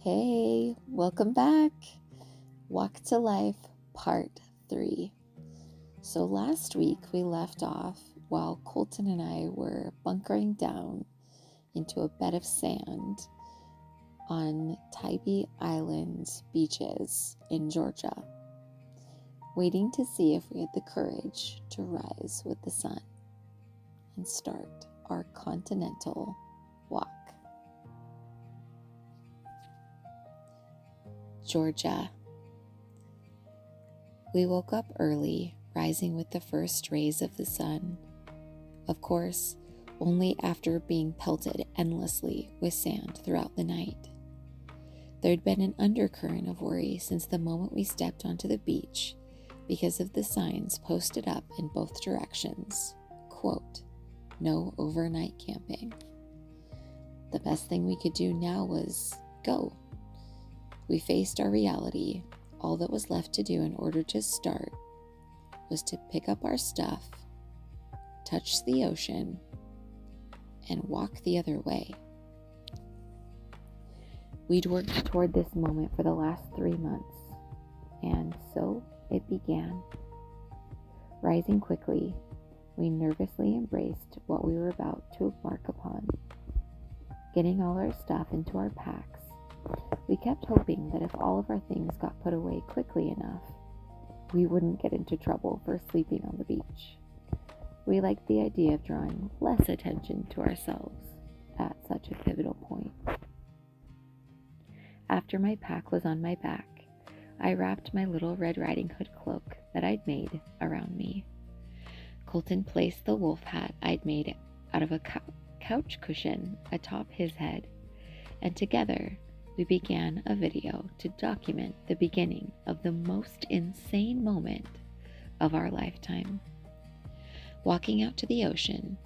Hey, welcome back. Walk to Life, Part 3. So last week we left off while Kolton and I were bunkering down into a bed of sand on Tybee Island's beaches in Georgia, waiting to see if we had the courage to rise with the sun and start our continental walk. Georgia. We woke up early, rising with the first rays of the sun. Of course, only after being pelted endlessly with sand throughout the night. There'd been an undercurrent of worry since the moment we stepped onto the beach because of the signs posted up in both directions. Quote, "No overnight camping." The best thing we could do now was go. We faced our reality. All that was left to do in order to start was to pick up our stuff, touch the ocean, and walk the other way. We'd worked toward this moment for the last 3 months, and so it began. Rising quickly, we nervously embraced what we were about to embark upon. Getting all our stuff into our packs, we kept hoping that if all of our things got put away quickly enough, we wouldn't get into trouble for sleeping on the beach. We liked the idea of drawing less attention to ourselves at such a pivotal point. After my pack was on my back, I wrapped my little Red Riding Hood cloak that I'd made around me. Kolton placed the wolf hat I'd made out of a couch cushion atop his head, and together we began a video to document the beginning of the most insane moment of our lifetime. Walking out to the ocean,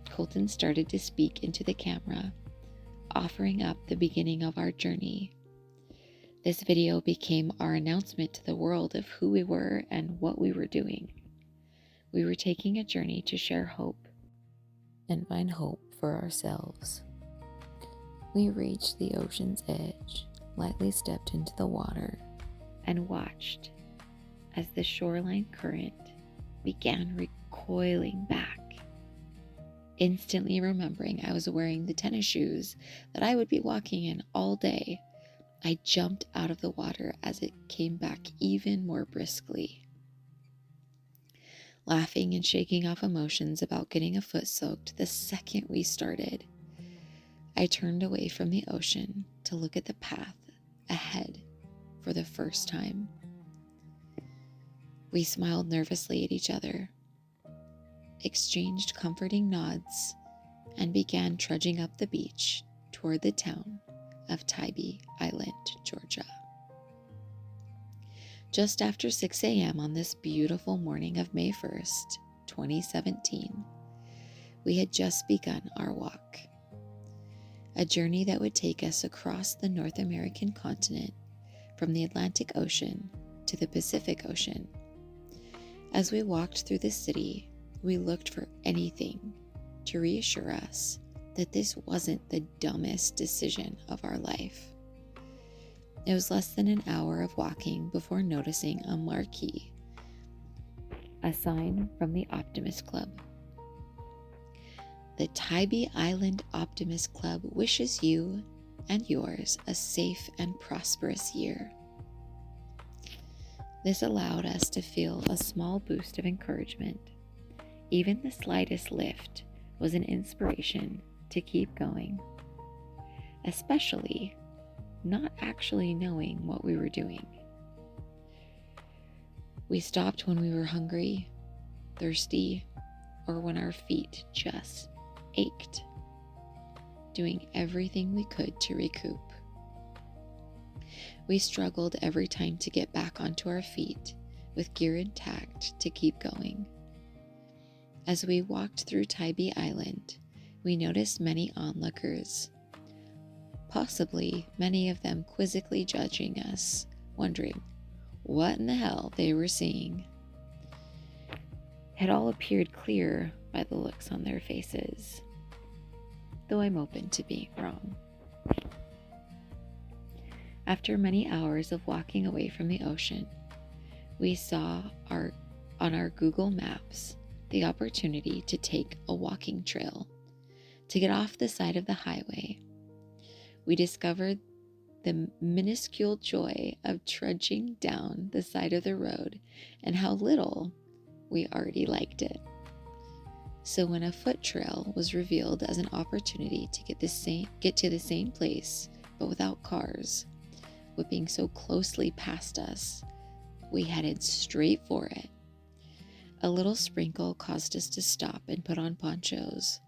Kolton started to speak into the camera, offering up the beginning of our journey. This video became our announcement to the world of who we were and what we were doing. We were taking a journey to share hope and find hope for ourselves. We reached the ocean's edge, lightly stepped into the water, and watched as the shoreline current began recoiling back. Instantly remembering I was wearing the tennis shoes that I would be walking in all day, I jumped out of the water as it came back even more briskly. Laughing and shaking off emotions about getting a foot soaked the second we started, I turned away from the ocean to look at the path ahead for the first time. We smiled nervously at each other, exchanged comforting nods, and began trudging up the beach toward the town of Tybee Island, Georgia. Just after 6 a.m. on this beautiful morning of May 1st, 2017, we had just begun our walk. A journey that would take us across the North American continent from the Atlantic Ocean to the Pacific Ocean. As we walked through the city, we looked for anything to reassure us that this wasn't the dumbest decision of our life. It was less than an hour of walking before noticing a marquee, a sign from the Optimist Club. The Tybee Island Optimist Club wishes you and yours a safe and prosperous year. This allowed us to feel a small boost of encouragement. Even the slightest lift was an inspiration to keep going, especially not actually knowing what we were doing. We stopped when we were hungry, thirsty, or when our feet just ached, doing everything we could to recoup. We struggled every time to get back onto our feet with gear intact to keep going. As we walked through Tybee Island, we noticed many onlookers, possibly many of them quizzically judging us, wondering what in the hell they were seeing. It all appeared clear by the looks on their faces, though I'm open to being wrong. After many hours of walking away from the ocean, we saw on our Google Maps the opportunity to take a walking trail to get off the side of the highway. We discovered the minuscule joy of trudging down the side of the road and how little we already liked it. So when a foot trail was revealed as an opportunity to get to the same place but without cars whipping so closely past us, we headed straight for it. A little sprinkle caused us to stop and put on ponchos.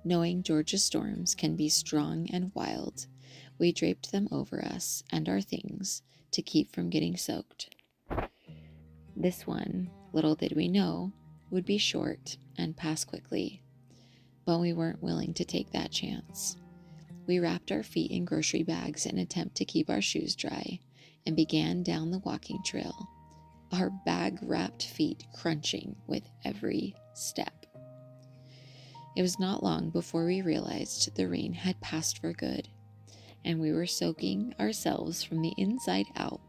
Knowing Georgia storms can be strong and wild, we draped them over us and our things to keep from getting soaked. This one, little did we know, would be short and pass quickly, but we weren't willing to take that chance. We wrapped our feet in grocery bags in an attempt to keep our shoes dry and began down the walking trail, our bag-wrapped feet crunching with every step. It was not long before we realized the rain had passed for good, and we were soaking ourselves from the inside out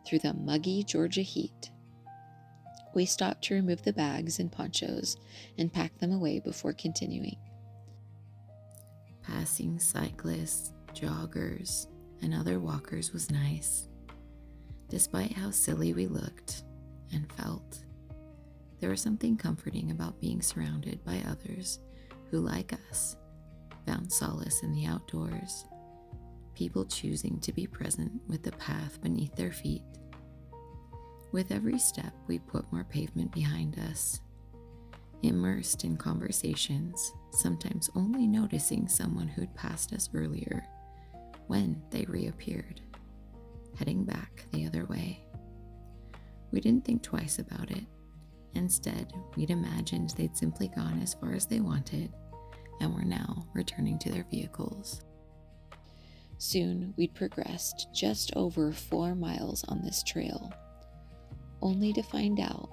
through the muggy Georgia heat. We stopped to remove the bags and ponchos and pack them away before continuing. Passing cyclists, joggers, and other walkers was nice. Despite how silly we looked and felt, there was something comforting about being surrounded by others who, like us, found solace in the outdoors, people choosing to be present with the path beneath their feet. With every step, we put more pavement behind us, immersed in conversations, sometimes only noticing someone who'd passed us earlier when they reappeared, heading back the other way. We didn't think twice about it. Instead, we'd imagined they'd simply gone as far as they wanted and were now returning to their vehicles. Soon, we'd progressed just over 4 miles on this trail, only to find out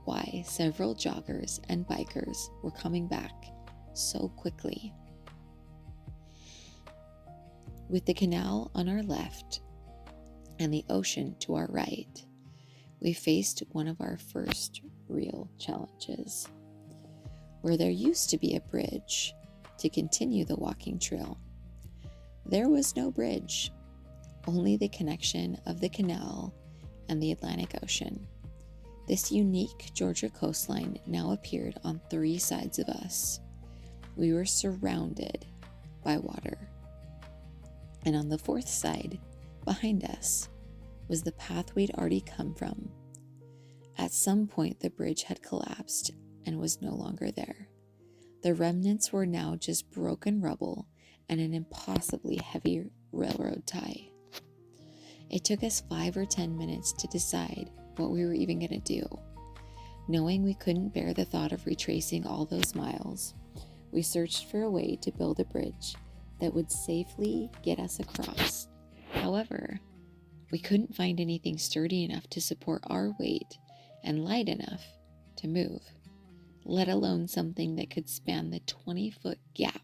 why several joggers and bikers were coming back so quickly. With the canal on our left and the ocean to our right, we faced one of our first real challenges. Where there used to be a bridge to continue the walking trail, there was no bridge, only the connection of the canal and the Atlantic Ocean. This unique Georgia coastline now appeared on 3 sides of us. We were surrounded by water. And on the 4th side, behind us, was the path we'd already come from. At some point, the bridge had collapsed and was no longer there. The remnants were now just broken rubble and an impossibly heavy railroad tie. It took us 5 or 10 minutes to decide what we were even going to do. Knowing we couldn't bear the thought of retracing all those miles, we searched for a way to build a bridge that would safely get us across. However, we couldn't find anything sturdy enough to support our weight and light enough to move, let alone something that could span the 20-foot gap.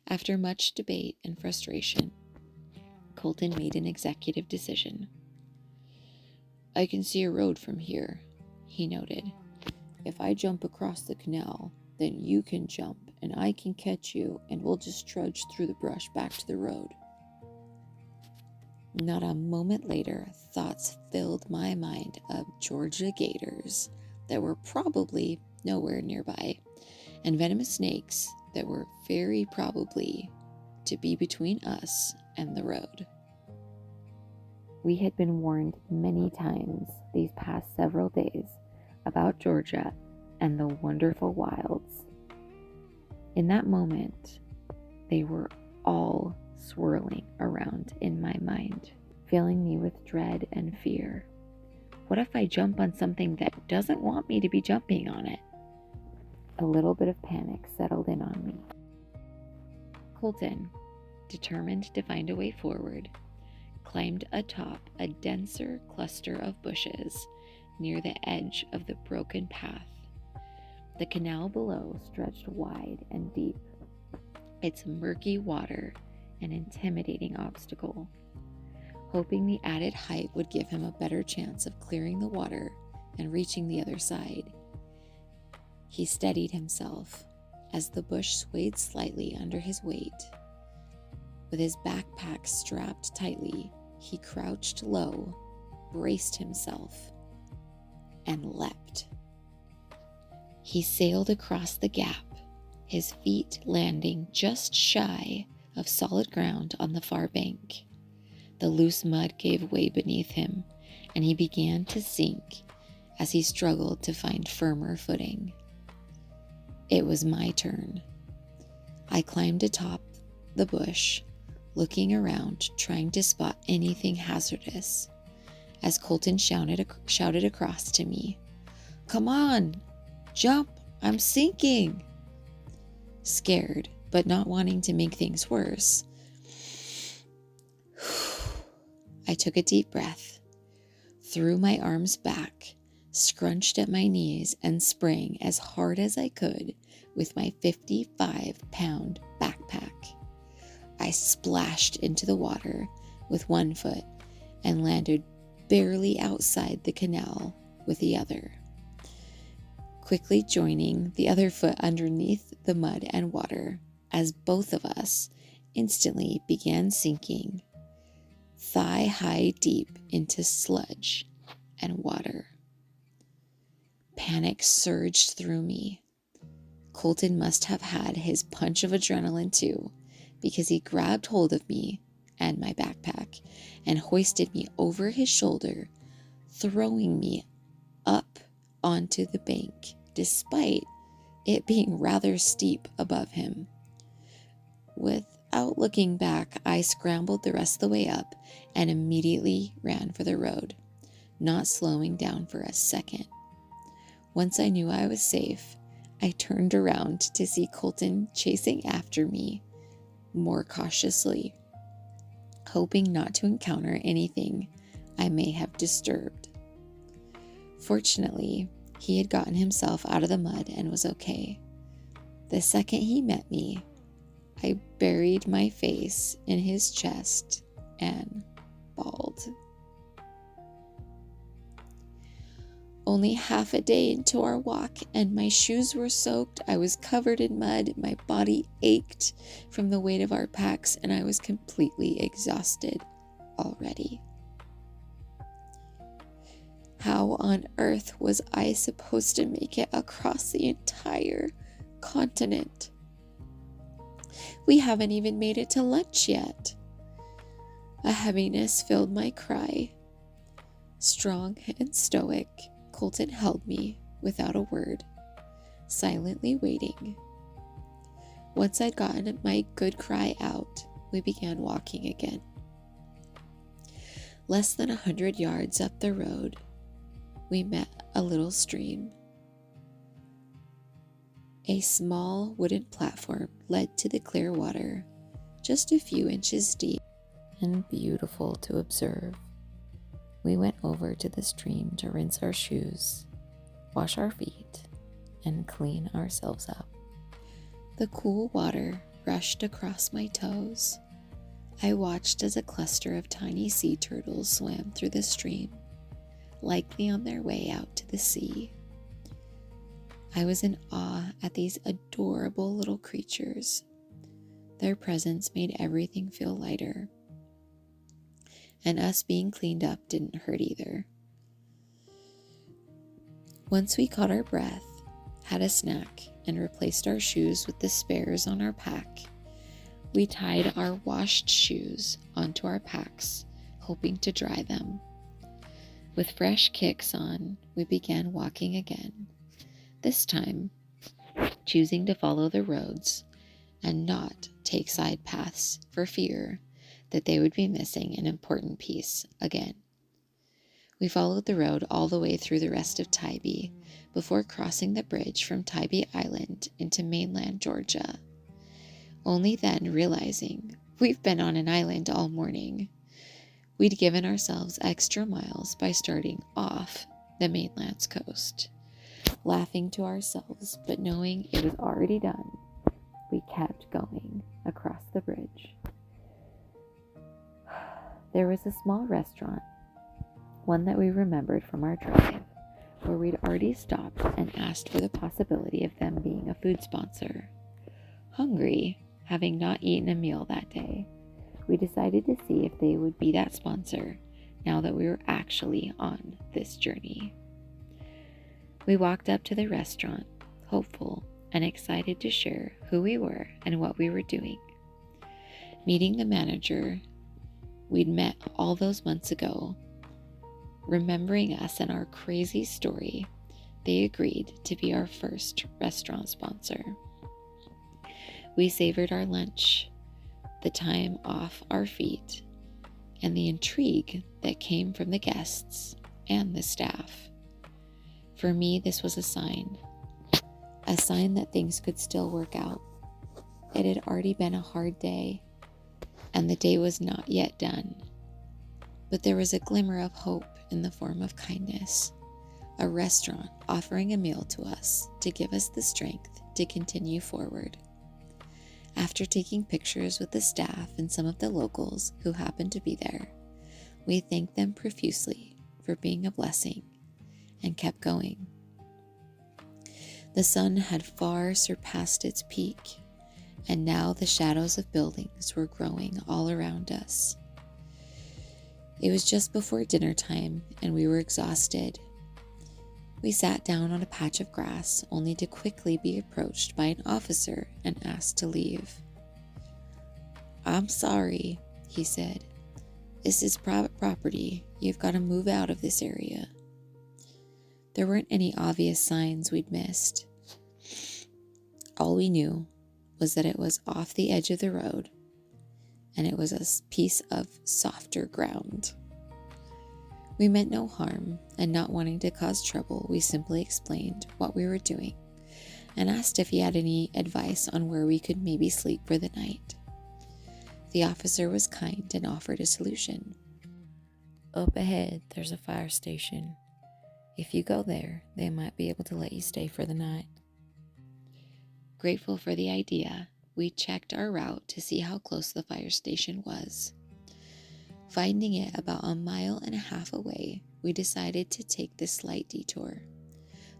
After much debate and frustration, Kolton made an executive decision. "I can see a road from here," he noted. "If I jump across the canal, then you can jump and I can catch you and we'll just trudge through the brush back to the road." Not a moment later, thoughts filled my mind of Georgia gators that were probably nowhere nearby, and venomous snakes that were very probably to be between us and the road. We had been warned many times these past several days about Georgia and the wonderful wilds. In that moment, they were all swirling around in my mind, filling me with dread and fear. What if I jump on something that doesn't want me to be jumping on it? A little bit of panic settled in on me. Kolton, determined to find a way forward, climbed atop a denser cluster of bushes near the edge of the broken path. The canal below stretched wide and deep, its murky water an intimidating obstacle. Hoping the added height would give him a better chance of clearing the water and reaching the other side, he steadied himself as the bush swayed slightly under his weight. With his backpack strapped tightly, he crouched low, braced himself, and leapt. He sailed across the gap, his feet landing just shy of solid ground on the far bank. The loose mud gave way beneath him, and he began to sink as he struggled to find firmer footing. It was my turn. I climbed atop the bush, looking around, trying to spot anything hazardous, as Kolton shouted across to me, "Come on, jump, I'm sinking!" Scared, but not wanting to make things worse, I took a deep breath, threw my arms back, scrunched at my knees, and sprang as hard as I could with my 55-pound backpack. I splashed into the water with one foot and landed barely outside the canal with the other, quickly joining the other foot underneath the mud and water as both of us instantly began sinking thigh-high deep into sludge and water. Panic surged through me. Kolton must have had his punch of adrenaline too, because he grabbed hold of me and my backpack and hoisted me over his shoulder, throwing me up onto the bank, despite it being rather steep above him. Without looking back, I scrambled the rest of the way up and immediately ran for the road, not slowing down for a second. Once I knew I was safe, I turned around to see Kolton chasing after me more cautiously, hoping not to encounter anything I may have disturbed. Fortunately, he had gotten himself out of the mud and was okay. The second he met me, I buried my face in his chest and bawled. Only half a day into our walk, and my shoes were soaked. I was covered in mud. My body ached from the weight of our packs, and I was completely exhausted already. How on earth was I supposed to make it across the entire continent? We haven't even made it to lunch yet. A heaviness filled my cry. Strong and stoic, Kolton held me without a word, silently waiting. Once I'd gotten my good cry out, we began walking again. Less than 100 yards up the road, we met a little stream. A small wooden platform led to the clear water, just a few inches deep and beautiful to observe. We went over to the stream to rinse our shoes, wash our feet, and clean ourselves up. The cool water rushed across my toes. I watched as a cluster of tiny sea turtles swam through the stream, likely on their way out to the sea. I was in awe at these adorable little creatures. Their presence made everything feel lighter. And us being cleaned up didn't hurt either. Once we caught our breath, had a snack, and replaced our shoes with the spares on our pack, we tied our washed shoes onto our packs, hoping to dry them. With fresh kicks on, we began walking again, this time choosing to follow the roads and not take side paths for fear that they would be missing an important piece again. We followed the road all the way through the rest of Tybee before crossing the bridge from Tybee Island into mainland Georgia, only then realizing we've been on an island all morning. We'd given ourselves extra miles by starting off the mainland's coast. Laughing to ourselves, but knowing it was already done, we kept going across the bridge. There was a small restaurant, one that we remembered from our drive, where we'd already stopped and asked for the possibility of them being a food sponsor. Hungry, having not eaten a meal that day, we decided to see if they would be that sponsor now that we were actually on this journey. We walked up to the restaurant, hopeful and excited to share who we were and what we were doing. Meeting the manager we'd met all those months ago, remembering us and our crazy story, they agreed to be our first restaurant sponsor. We savored our lunch, the time off our feet, and the intrigue that came from the guests and the staff. For me, this was a sign that things could still work out. It had already been a hard day, and the day was not yet done. But there was a glimmer of hope in the form of kindness, a restaurant offering a meal to us to give us the strength to continue forward. After taking pictures with the staff and some of the locals who happened to be there, we thanked them profusely for being a blessing and kept going. The sun had far surpassed its peak, and now the shadows of buildings were growing all around us. It was just before dinner time, and we were exhausted. We sat down on a patch of grass, only to quickly be approached by an officer and asked to leave. "I'm sorry," he said. "This is private property. You've got to move out of this area." There weren't any obvious signs we'd missed. All we knew was that it was off the edge of the road, and it was a piece of softer ground. We meant no harm, and not wanting to cause trouble, we simply explained what we were doing and asked if he had any advice on where we could maybe sleep for the night. The officer was kind and offered a solution. "Up ahead, there's a fire station. If you go there, they might be able to let you stay for the night." Grateful for the idea, we checked our route to see how close the fire station was. Finding it about 1.5 miles away, we decided to take this slight detour.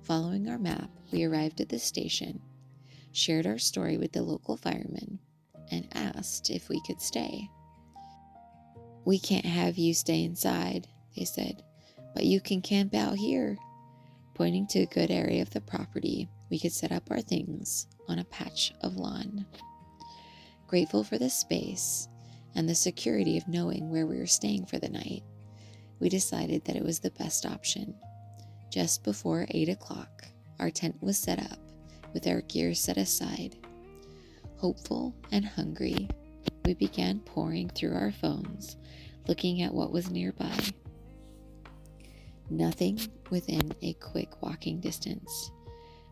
Following our map, we arrived at the station, shared our story with the local firemen, and asked if we could stay. "We can't have you stay inside," they said, "but you can camp out here." Pointing to a good area of the property, we could set up our things on a patch of lawn. Grateful for the space and the security of knowing where we were staying for the night, we decided that it was the best option. Just before 8 o'clock, our tent was set up with our gear set aside. Hopeful and hungry, we began poring through our phones, looking at what was nearby. Nothing within a quick walking distance.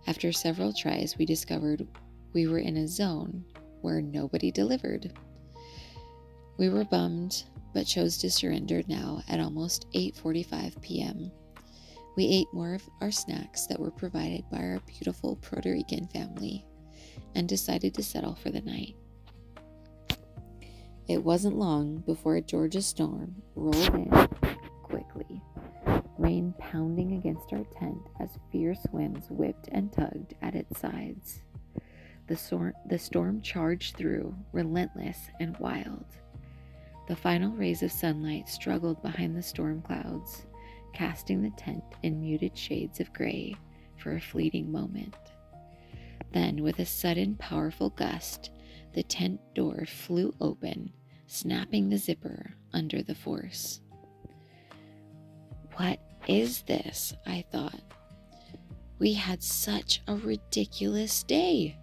After several tries, we discovered we were in a zone where nobody delivered. We were bummed, but chose to surrender now at almost 8:45 p.m. We ate more of our snacks that were provided by our beautiful Puerto Rican family and decided to settle for the night. It wasn't long before a Georgia storm rolled in quickly, rain pounding against our tent as fierce winds whipped and tugged at its sides. The storm charged through, relentless and wild. The final rays of sunlight struggled behind the storm clouds, casting the tent in muted shades of gray for a fleeting moment. Then, with a sudden, powerful gust, the tent door flew open, snapping the zipper under the force. "What is this?" I thought. We had such a ridiculous day.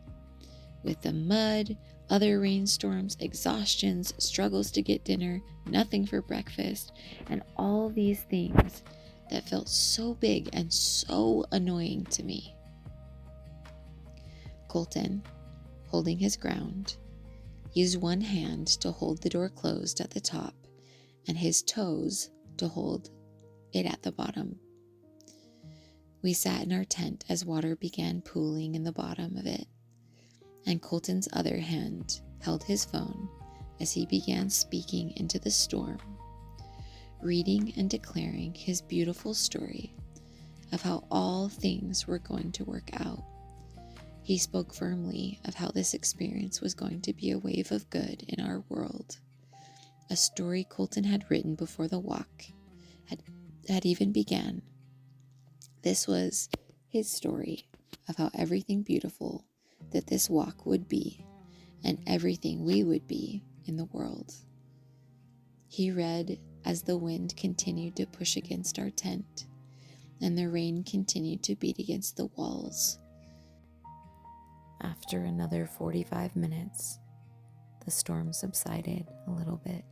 With the mud, other rainstorms, exhaustions, struggles to get dinner, nothing for breakfast, and all these things that felt so big and so annoying to me. Kolton, holding his ground, used one hand to hold the door closed at the top and his toes to hold it at the bottom. We sat in our tent as water began pooling in the bottom of it, and Kolton's other hand held his phone as he began speaking into the storm reading and declaring his beautiful story of how all things were going to work out. He spoke firmly of how this experience was going to be a wave of good in our world, a story Kolton had written before the walk had even began. This was his story of how everything beautiful that this walk would be and everything we would be in the world. He read as the wind continued to push against our tent and the rain continued to beat against the walls. After another 45 minutes, the storm subsided a little bit.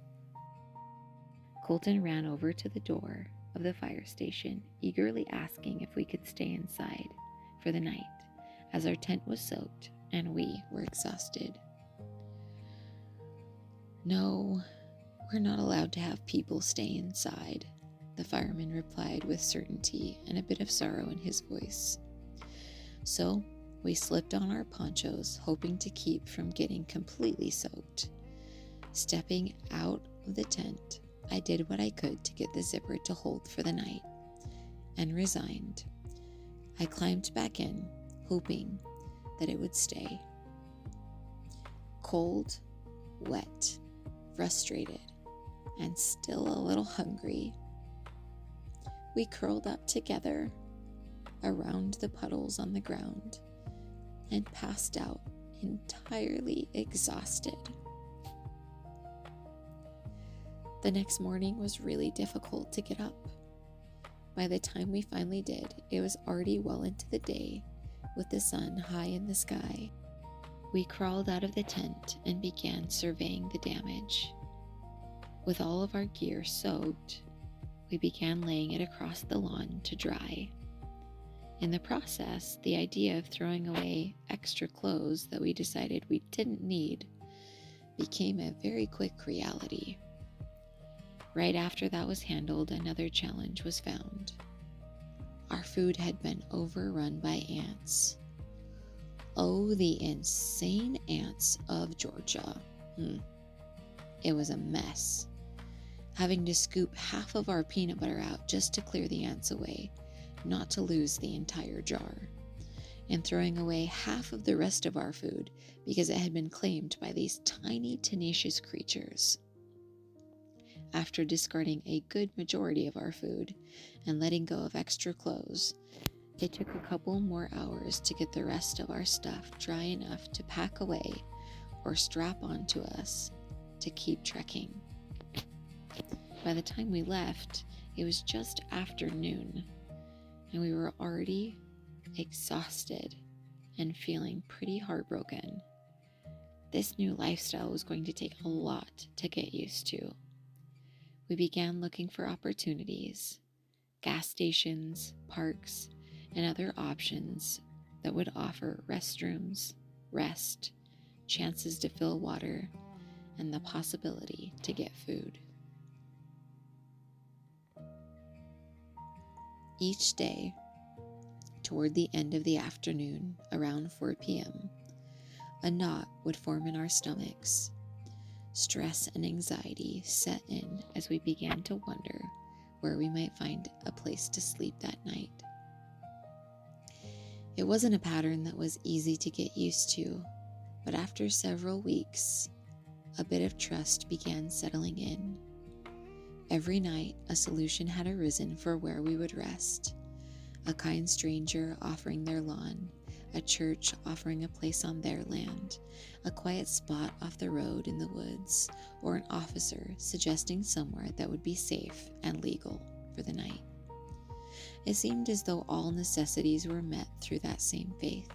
Kolton ran over to the door of the fire station, eagerly asking if we could stay inside for the night, as our tent was soaked and we were exhausted. "No, we're not allowed to have people stay inside," the fireman replied with certainty and a bit of sorrow in his voice. So we slipped on our ponchos, hoping to keep from getting completely soaked. Stepping out of the tent, I did what I could to get the zipper to hold for the night, and resigned. I climbed back in, hoping that it would stay. Cold, wet, frustrated, and still a little hungry, we curled up together around the puddles on the ground and passed out entirely exhausted. The next morning was really difficult to get up. By the time we finally did, it was already well into the day, with the sun high in the sky. We crawled out of the tent and began surveying the damage. With all of our gear soaked, we began laying it across the lawn to dry. In the process, the idea of throwing away extra clothes that we decided we didn't need became a very quick reality. Right after that was handled, another challenge was found. Our food had been overrun by ants. Oh, the insane ants of Georgia. It was a mess. Having to scoop half of our peanut butter out just to clear the ants away, not to lose the entire jar, and throwing away half of the rest of our food because it had been claimed by these tiny, tenacious creatures. After discarding a good majority of our food and letting go of extra clothes, it took a couple more hours to get the rest of our stuff dry enough to pack away or strap onto us to keep trekking. By the time we left, it was just after noon, and we were already exhausted and feeling pretty heartbroken. This new lifestyle was going to take a lot to get used to. We began looking for opportunities, gas stations, parks, and other options that would offer restrooms, rest, chances to fill water, and the possibility to get food. Each day, toward the end of the afternoon, around 4 p.m., a knot would form in our stomachs. Stress and anxiety set in as we began to wonder where we might find a place to sleep that night. It wasn't a pattern that was easy to get used to, but after several weeks, a bit of trust began settling in. Every night, a solution had arisen for where we would rest. A kind stranger offering their lawn, a church offering a place on their land, a quiet spot off the road in the woods, or an officer suggesting somewhere that would be safe and legal for the night. It seemed as though all necessities were met through that same faith.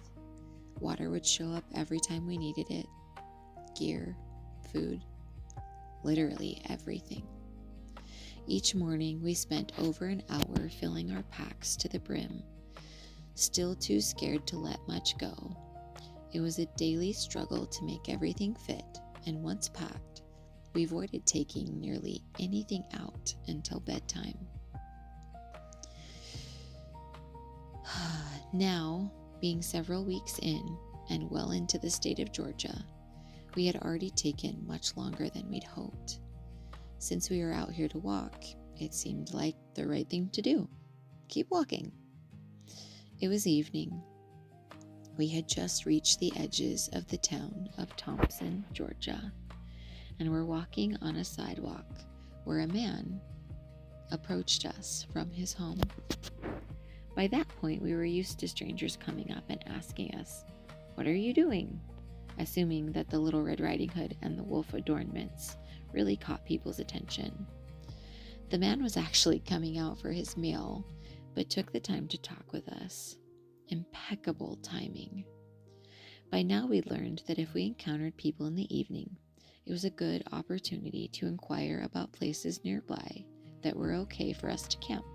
Water would show up every time we needed it. Gear, food, literally everything. Each morning we spent over an hour filling our packs to the brim, still too scared to let much go. It was a daily struggle to make everything fit, and once packed, we avoided taking nearly anything out until bedtime. Now, being several weeks in and well into the state of Georgia, we had already taken much longer than we'd hoped. Since we were out here to walk, It seemed like the right thing to do. Keep walking. It was evening. We had just reached the edges of the town of Thompson, Georgia, and were walking on a sidewalk where a man approached us from his home. By that point, we were used to strangers coming up and asking us, "What are you doing?" assuming that the Little Red Riding Hood and the wolf adornments really caught people's attention. The man was actually coming out for his meal, but took the time to talk with us. Impeccable timing. By now we'd learned that if we encountered people in the evening, it was a good opportunity to inquire about places nearby that were okay for us to camp.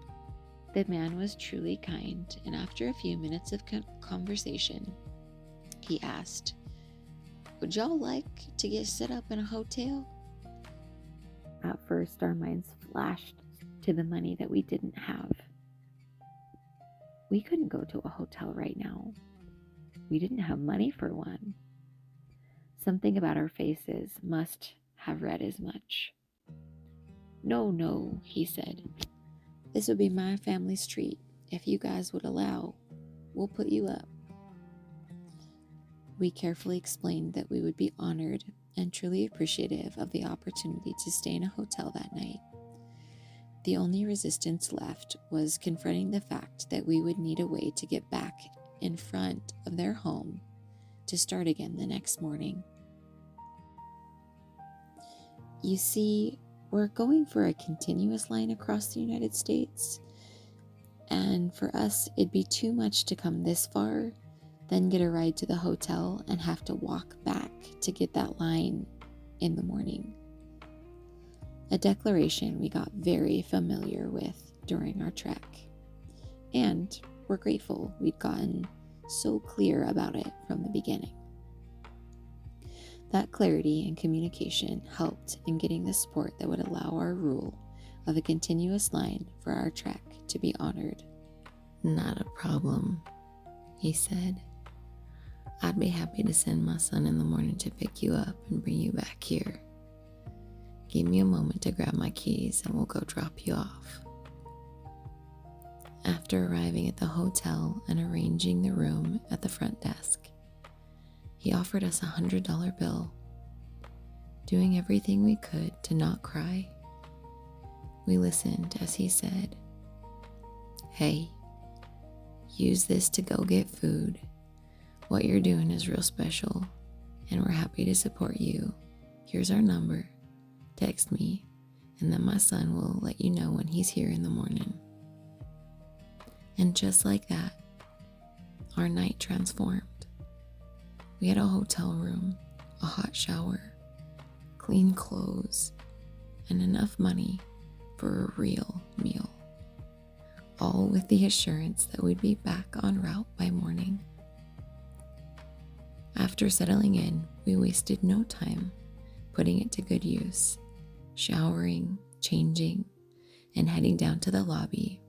The man was truly kind, and after a few minutes of conversation, he asked, "Would y'all like to get set up in a hotel?" At first, our minds flashed to the money that we didn't have. We couldn't go to a hotel right now. We didn't have money for one. Something about our faces must have read as much. No, he said. "This would be my family's treat. If you guys would allow, we'll put you up." We carefully explained that we would be honored and truly appreciative of the opportunity to stay in a hotel that night. The only resistance left was confronting the fact that we would need a way to get back in front of their home to start again the next morning. You see, we're going for a continuous line across the United States, and for us, it'd be too much to come this far, then get a ride to the hotel and have to walk back to get that line in the morning. A declaration we got very familiar with during our trek, and we're grateful we'd gotten so clear about it from the beginning. That clarity and communication helped in getting the support that would allow our rule of a continuous line for our trek to be honored. "Not a problem," he said. "I'd be happy to send my son in the morning to pick you up and bring you back here. Give me a moment to grab my keys and we'll go drop you off." After arriving at the hotel and arranging the room at the front desk, he offered us a $100 bill. Doing everything we could to not cry, we listened as he said, "Hey, use this to go get food. What you're doing is real special, and we're happy to support you. Here's our number. Text me, and then my son will let you know when he's here in the morning." And just like that, our night transformed. We had a hotel room, a hot shower, clean clothes, and enough money for a real meal, all with the assurance that we'd be back en route by morning. After settling in, we wasted no time putting it to good use, showering, changing, and heading down to the lobby.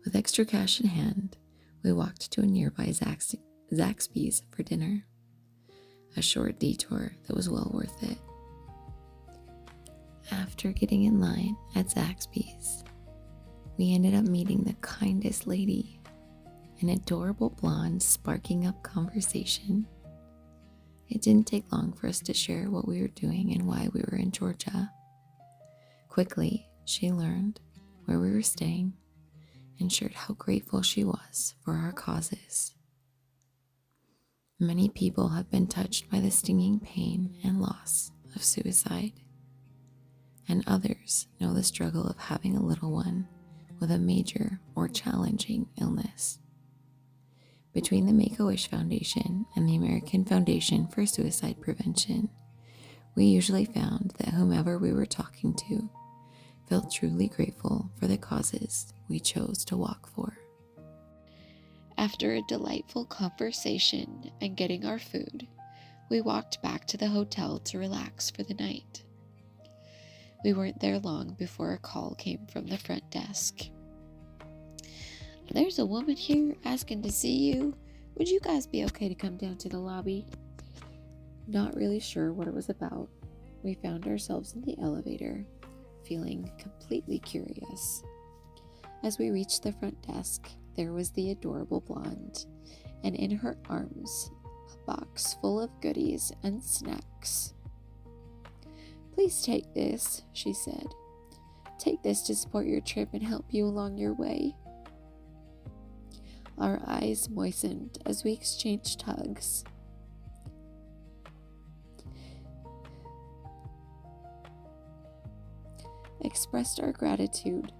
With extra cash in hand, we walked to a nearby Zaxby's for dinner, a short detour that was well worth it. After getting in line at Zaxby's, we ended up meeting the kindest lady, an adorable blonde sparking up conversation. It didn't take long for us to share what we were doing and why we were in Georgia. Quickly, she learned where we were staying and shared how grateful she was for our causes. Many people have been touched by the stinging pain and loss of suicide, and others know the struggle of having a little one with a major or challenging illness. Between the Make-A-Wish Foundation and the American Foundation for Suicide Prevention, we usually found that whomever we were talking to felt truly grateful for the causes we chose to walk for. After a delightful conversation and getting our food, we walked back to the hotel to relax for the night. We weren't there long before a call came from the front desk. "There's a woman here asking to see you. Would you guys be okay to come down to the lobby?" Not really sure what it was about, we found ourselves in the elevator feeling completely curious. As we reached the front desk, there was the adorable blonde, and in her arms, a box full of goodies and snacks. "Please take this," she said. "Take this to support your trip and help you along your way." Our eyes moistened as we exchanged hugs. Expressed our gratitude,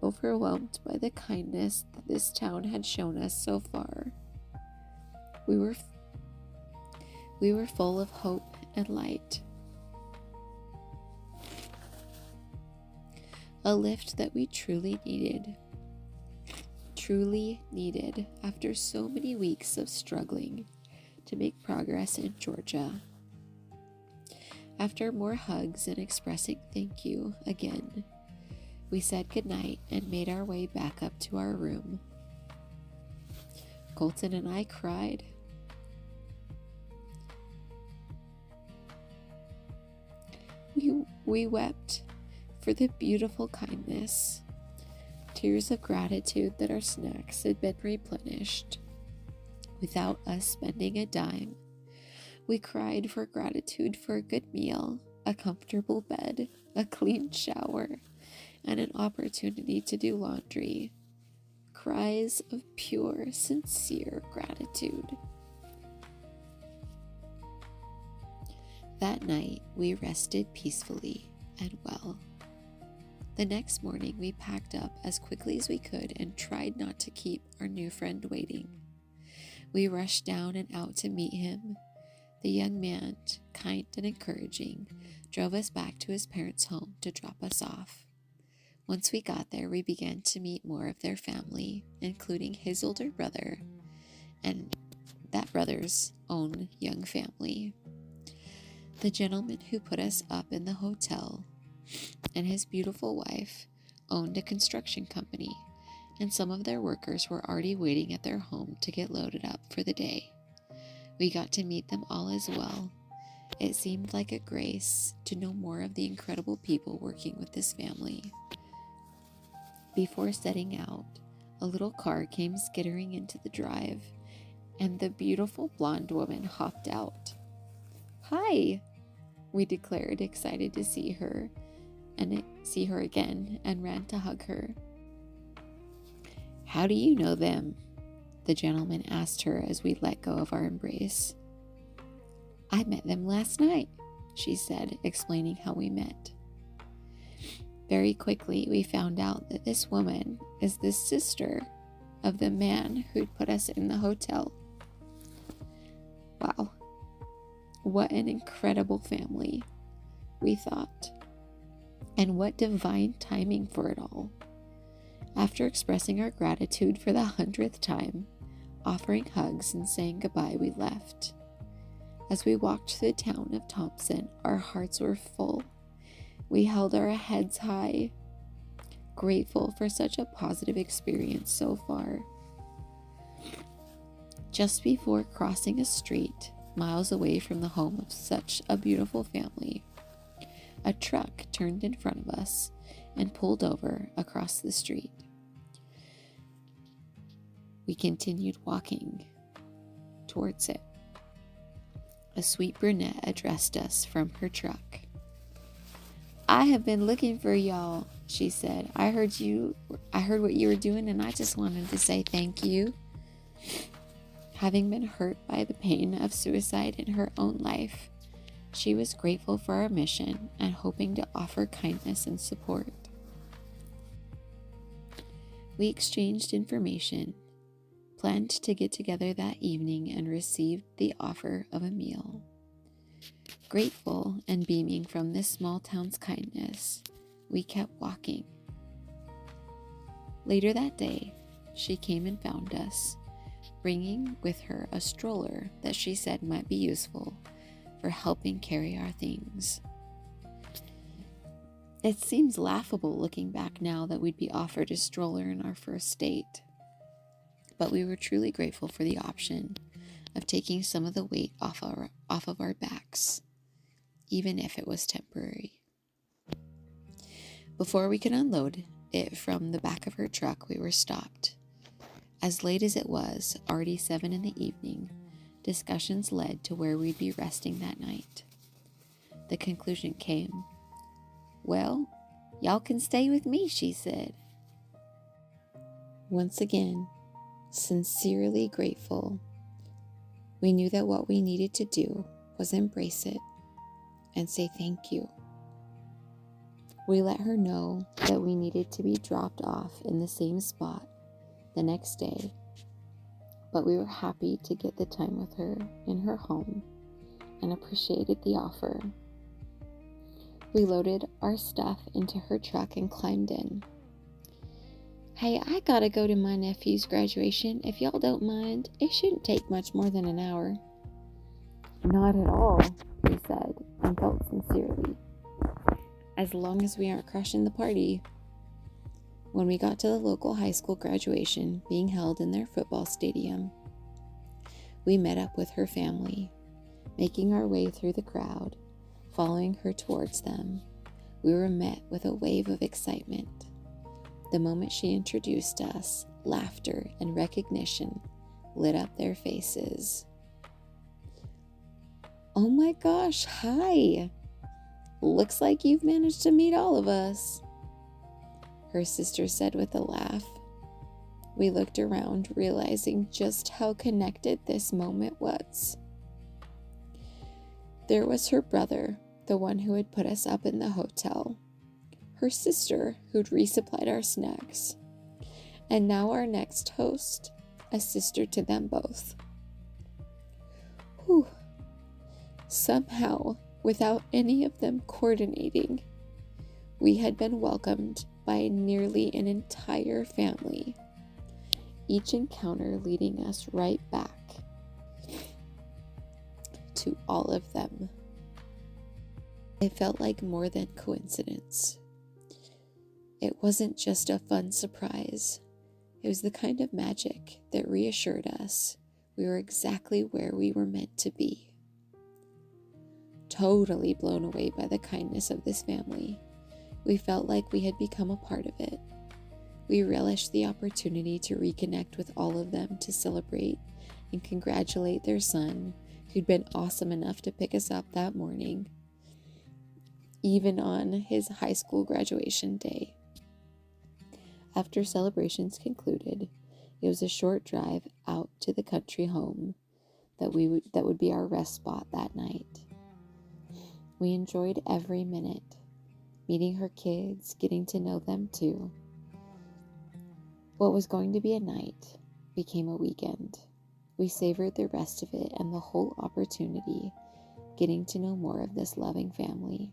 overwhelmed by the kindness that this town had shown us so far. We were full of hope and light. A lift that we truly needed after so many weeks of struggling to make progress in Georgia. After more hugs and expressing thank you again, we said goodnight and made our way back up to our room. Kolton and I cried. We wept for the beautiful kindness, tears of gratitude that our snacks had been replenished without us spending a dime. We cried for gratitude for a good meal, a comfortable bed, a clean shower, and an opportunity to do laundry. Cries of pure, sincere gratitude. That night, we rested peacefully and well. The next morning, we packed up as quickly as we could and tried not to keep our new friend waiting. We rushed down and out to meet him. The young man, kind and encouraging, drove us back to his parents' home to drop us off. Once we got there, we began to meet more of their family, including his older brother and that brother's own young family. The gentleman who put us up in the hotel and his beautiful wife owned a construction company, and some of their workers were already waiting at their home to get loaded up for the day. We got to meet them all as well. It seemed like a grace to know more of the incredible people working with this family. Before setting out, a little car came skittering into the drive, and the beautiful blonde woman hopped out. "Hi," we declared, excited to see her again, and ran to hug her. "How do you know them?" the gentleman asked her as we let go of our embrace. "I met them last night," she said, explaining how we met. Very quickly, we found out that this woman is the sister of the man who'd put us in the hotel. Wow, what an incredible family, we thought. And what divine timing for it all. After expressing our gratitude for the 100th time, offering hugs and saying goodbye, we left. As we walked through the town of Thompson, our hearts were full. We held our heads high, grateful for such a positive experience so far. Just before crossing a street, miles away from the home of such a beautiful family, a truck turned in front of us and pulled over across the street. We continued walking towards it. A sweet brunette addressed us from her truck. "I have been looking for y'all," she said. I heard what you were doing, and I just wanted to say thank you." Having been hurt by the pain of suicide in her own life, she was grateful for our mission and hoping to offer kindness and support. We exchanged information, planned to get together that evening, and received the offer of a meal. Grateful and beaming from this small town's kindness, we kept walking. Later that day, she came and found us, bringing with her a stroller that she said might be useful for helping carry our things. It seems laughable looking back now that we'd be offered a stroller in our first date, but we were truly grateful for the option of taking some of the weight off of our backs, even if it was temporary. Before we could unload it from the back of her truck, we were stopped. As late as it was, already 7 in the evening, discussions led to where we'd be resting that night. The conclusion came. "Well, y'all can stay with me," she said. Once again, sincerely grateful, we knew that what we needed to do was embrace it and say thank you. We let her know that we needed to be dropped off in the same spot the next day, but we were happy to get the time with her in her home and appreciated the offer. We loaded our stuff into her truck and climbed in. "Hey, I gotta go to my nephew's graduation. If y'all don't mind, it shouldn't take much more than an hour." "Not at all," we said, and felt sincerely. "As long as we aren't crushing the party." When we got to the local high school graduation being held in their football stadium, we met up with her family, making our way through the crowd. Following her towards them, we were met with a wave of excitement. The moment she introduced us, laughter and recognition lit up their faces. "Oh my gosh, hi! Looks like you've managed to meet all of us," her sister said with a laugh. We looked around, realizing just how connected this moment was. There was her brother, the one who had put us up in the hotel, her sister who'd resupplied our snacks, and now our next host, a sister to them both. Whew. Somehow, without any of them coordinating, we had been welcomed by nearly an entire family, each encounter leading us right back to all of them. It felt like more than coincidence. It wasn't just a fun surprise. It was the kind of magic that reassured us we were exactly where we were meant to be. Totally blown away by the kindness of this family, we felt like we had become a part of it. We relished the opportunity to reconnect with all of them to celebrate and congratulate their son, who'd been awesome enough to pick us up that morning, even on his high school graduation day. After celebrations concluded, it was a short drive out to the country home that would be our rest spot that night. We enjoyed every minute, meeting her kids, getting to know them too. What was going to be a night became a weekend. We savored the rest of it and the whole opportunity, getting to know more of this loving family.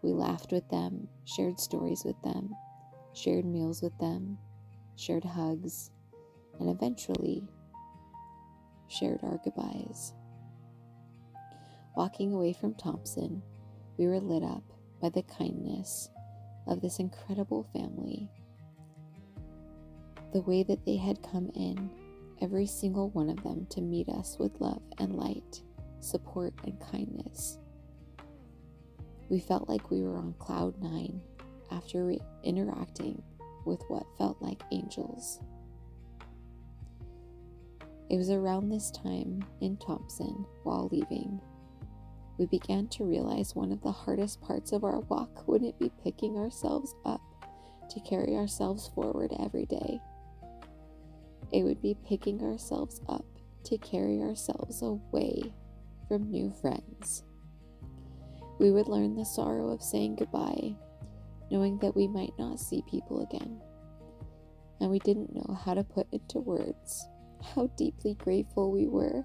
We laughed with them, shared stories with them, shared meals with them, shared hugs, and eventually shared our goodbyes. Walking away from Thompson, we were lit up by the kindness of this incredible family. The way that they had come in, every single one of them, to meet us with love and light, support and kindness. We felt like we were on cloud 9 after interacting with what felt like angels. It was around this time in Thompson, while leaving, we began to realize one of the hardest parts of our walk wouldn't be picking ourselves up to carry ourselves forward every day. It would be picking ourselves up to carry ourselves away from new friends. We would learn the sorrow of saying goodbye, knowing that we might not see people again. And we didn't know how to put into words how deeply grateful we were.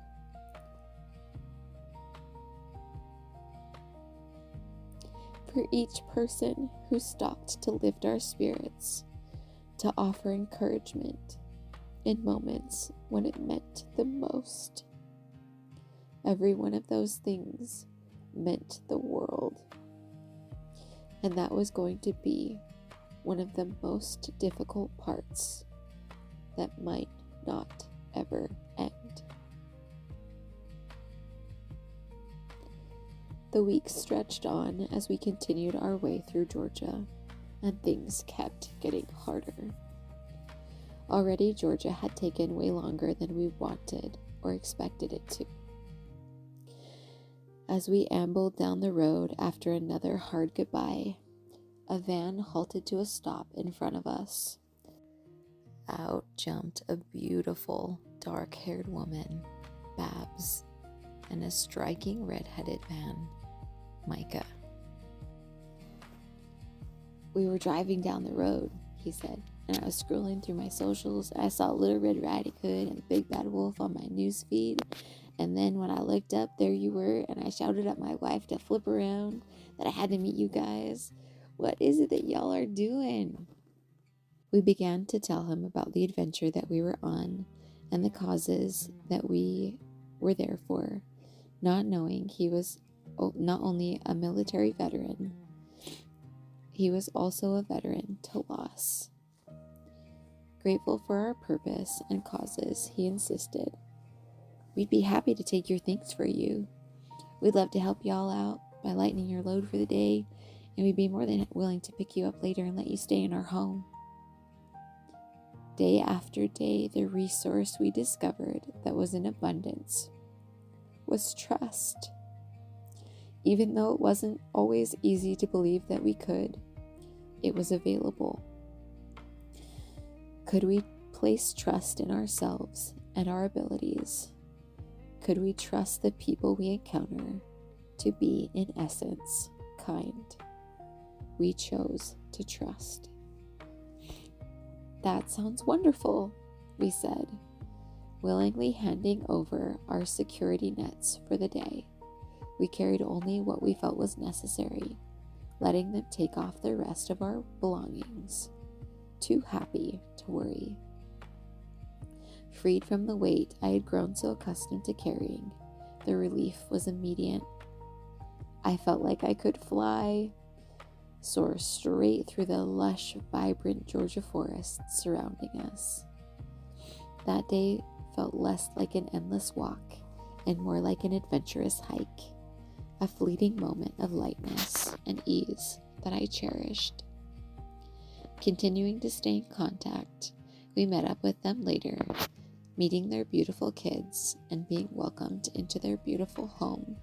For each person who stopped to lift our spirits, to offer encouragement in moments when it meant the most. Every one of those things meant the world. And that was going to be one of the most difficult parts that might not ever end. The weeks stretched on as we continued our way through Georgia, and things kept getting harder. Already, Georgia had taken way longer than we wanted or expected it to. As we ambled down the road after another hard goodbye, a van halted to a stop in front of us. Out jumped a beautiful, dark-haired woman, Babs, and a striking red-headed man, Micah. "We were driving down the road," he said, "and I was scrolling through my socials. I saw Little Red Riding Hood and the Big Bad Wolf on my news feed. And then when I looked up, there you were, and I shouted at my wife to flip around, that I had to meet you guys. What is it that y'all are doing?" We began to tell him about the adventure that we were on and the causes that we were there for, not knowing he was not only a military veteran, he was also a veteran to loss. Grateful for our purpose and causes, he insisted, "We'd be happy to take your things for you. We'd love to help y'all out by lightening your load for the day, and we'd be more than willing to pick you up later and let you stay in our home." Day after day, the resource we discovered that was in abundance was trust. Even though it wasn't always easy to believe that we could, it was available. Could we place trust in ourselves and our abilities? Could we trust the people we encounter to be, in essence, kind? We chose to trust. "That sounds wonderful," we said, willingly handing over our security nets for the day. We carried only what we felt was necessary, letting them take off the rest of our belongings, too happy to worry. Freed from the weight I had grown so accustomed to carrying, the relief was immediate. I felt like I could fly, soar straight through the lush, vibrant Georgia forests surrounding us. That day felt less like an endless walk and more like an adventurous hike, a fleeting moment of lightness and ease that I cherished. Continuing to stay in contact, we met up with them later, meeting their beautiful kids and being welcomed into their beautiful home,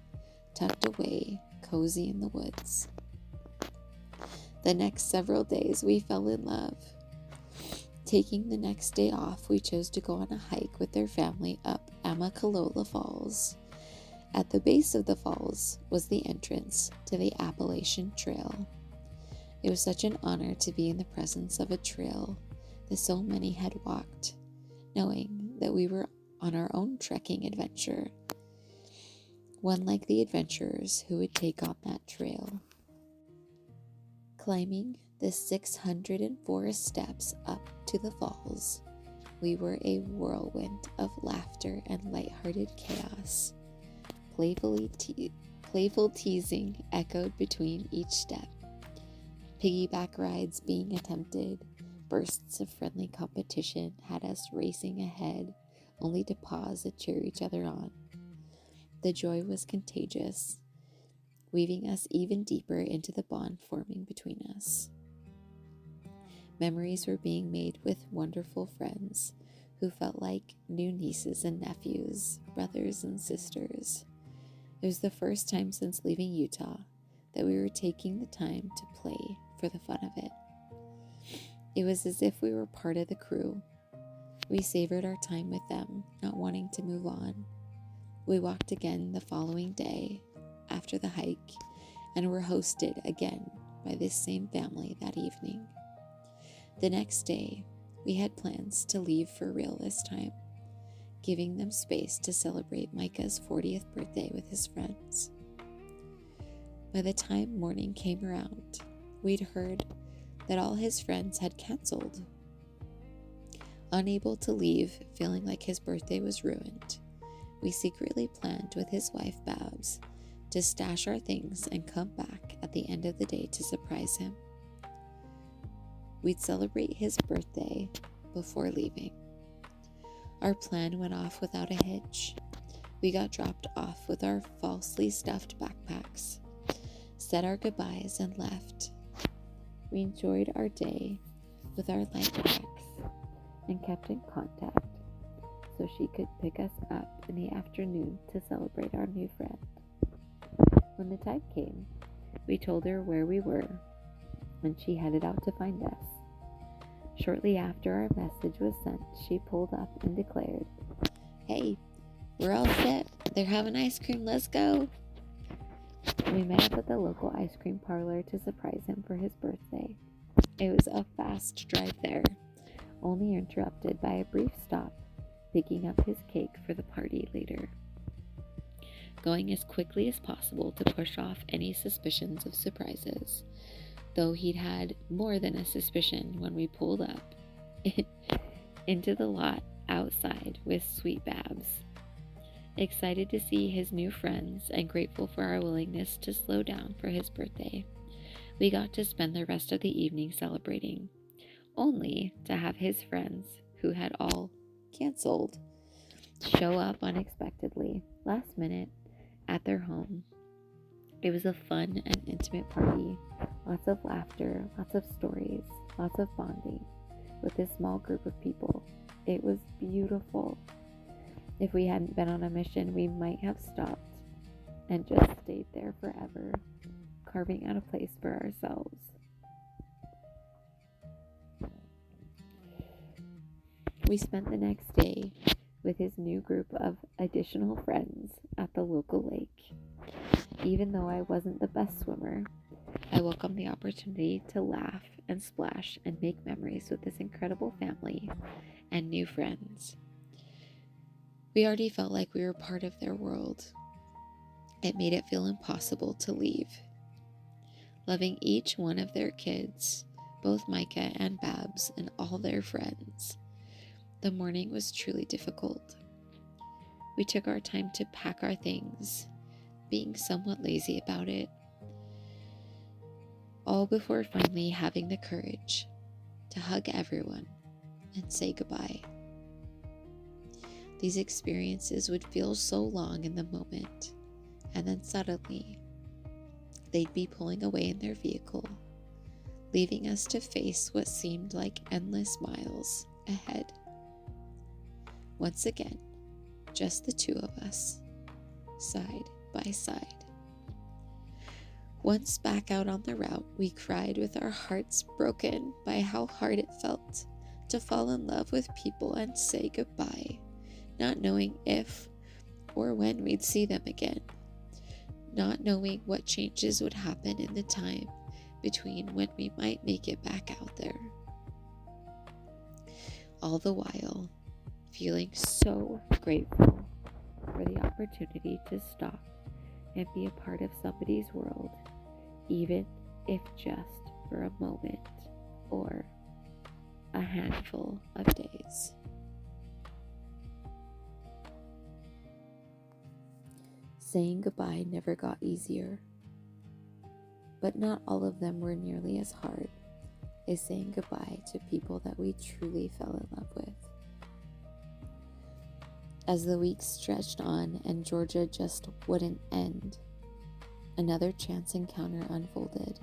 tucked away, cozy in the woods. The next several days, we fell in love. Taking the next day off, we chose to go on a hike with their family up Amicalola Falls. At the base of the falls was the entrance to the Appalachian Trail. It was such an honor to be in the presence of a trail that so many had walked, knowing that we were on our own trekking adventure, one like the adventurers who would take on that trail. Climbing the 604 steps up to the falls, we were a whirlwind of laughter and lighthearted chaos. Playful teasing echoed between each step. Piggyback rides being attempted, bursts of friendly competition had us racing ahead, only to pause and cheer each other on. The joy was contagious, weaving us even deeper into the bond forming between us. Memories were being made with wonderful friends who felt like new nieces and nephews, brothers and sisters. It was the first time since leaving Utah that we were taking the time to play for the fun of it. It was as if we were part of the crew. We savored our time with them, not wanting to move on. We walked again the following day after the hike and were hosted again by this same family that evening. The next day, we had plans to leave for real this time, giving them space to celebrate Micah's 40th birthday with his friends. By the time morning came around, we'd heard that all his friends had canceled. Unable to leave, feeling like his birthday was ruined, we secretly planned with his wife Babs to stash our things and come back at the end of the day to surprise him. We'd celebrate his birthday before leaving. Our plan went off without a hitch. We got dropped off with our falsely stuffed backpacks, said our goodbyes, and left. We enjoyed our day with our light packs and kept in contact so she could pick us up in the afternoon to celebrate our new friend. When the time came, we told her where we were, and she headed out to find us. Shortly after our message was sent, she pulled up and declared, "Hey, we're all set. They're having ice cream. Let's go." We met up at the local ice cream parlor to surprise him for his birthday. It was a fast drive there, only interrupted by a brief stop picking up his cake for the party later. Going as quickly as possible to push off any suspicions of surprises, though he'd had more than a suspicion when we pulled up into the lot outside with Sweet Babs. Excited to see his new friends and grateful for our willingness to slow down for his birthday, we got to spend the rest of the evening celebrating, only to have his friends, who had all canceled, show up unexpectedly, last minute, at their home. It was a fun and intimate party, lots of laughter, lots of stories, lots of bonding with this small group of people. It was beautiful. If we hadn't been on a mission, we might have stopped and just stayed there forever, carving out a place for ourselves. We spent the next day with his new group of additional friends at the local lake. Even though I wasn't the best swimmer, I welcomed the opportunity to laugh and splash and make memories with this incredible family and new friends. We already felt like we were part of their world. It made it feel impossible to leave. Loving each one of their kids, both Micah and Babs and all their friends, the morning was truly difficult. We took our time to pack our things, being somewhat lazy about it, all before finally having the courage to hug everyone and say goodbye. These experiences would feel so long in the moment, and then suddenly, they'd be pulling away in their vehicle, leaving us to face what seemed like endless miles ahead. Once again, just the two of us, side by side. Once back out on the route, we cried with our hearts broken by how hard it felt to fall in love with people and say goodbye, not knowing if or when we'd see them again, not knowing what changes would happen in the time between when we might make it back out there. All the while, feeling so grateful for the opportunity to stop and be a part of somebody's world, even if just for a moment or a handful of days. Saying goodbye never got easier, but not all of them were nearly as hard as saying goodbye to people that we truly fell in love with. As the weeks stretched on and Georgia just wouldn't end, another chance encounter unfolded.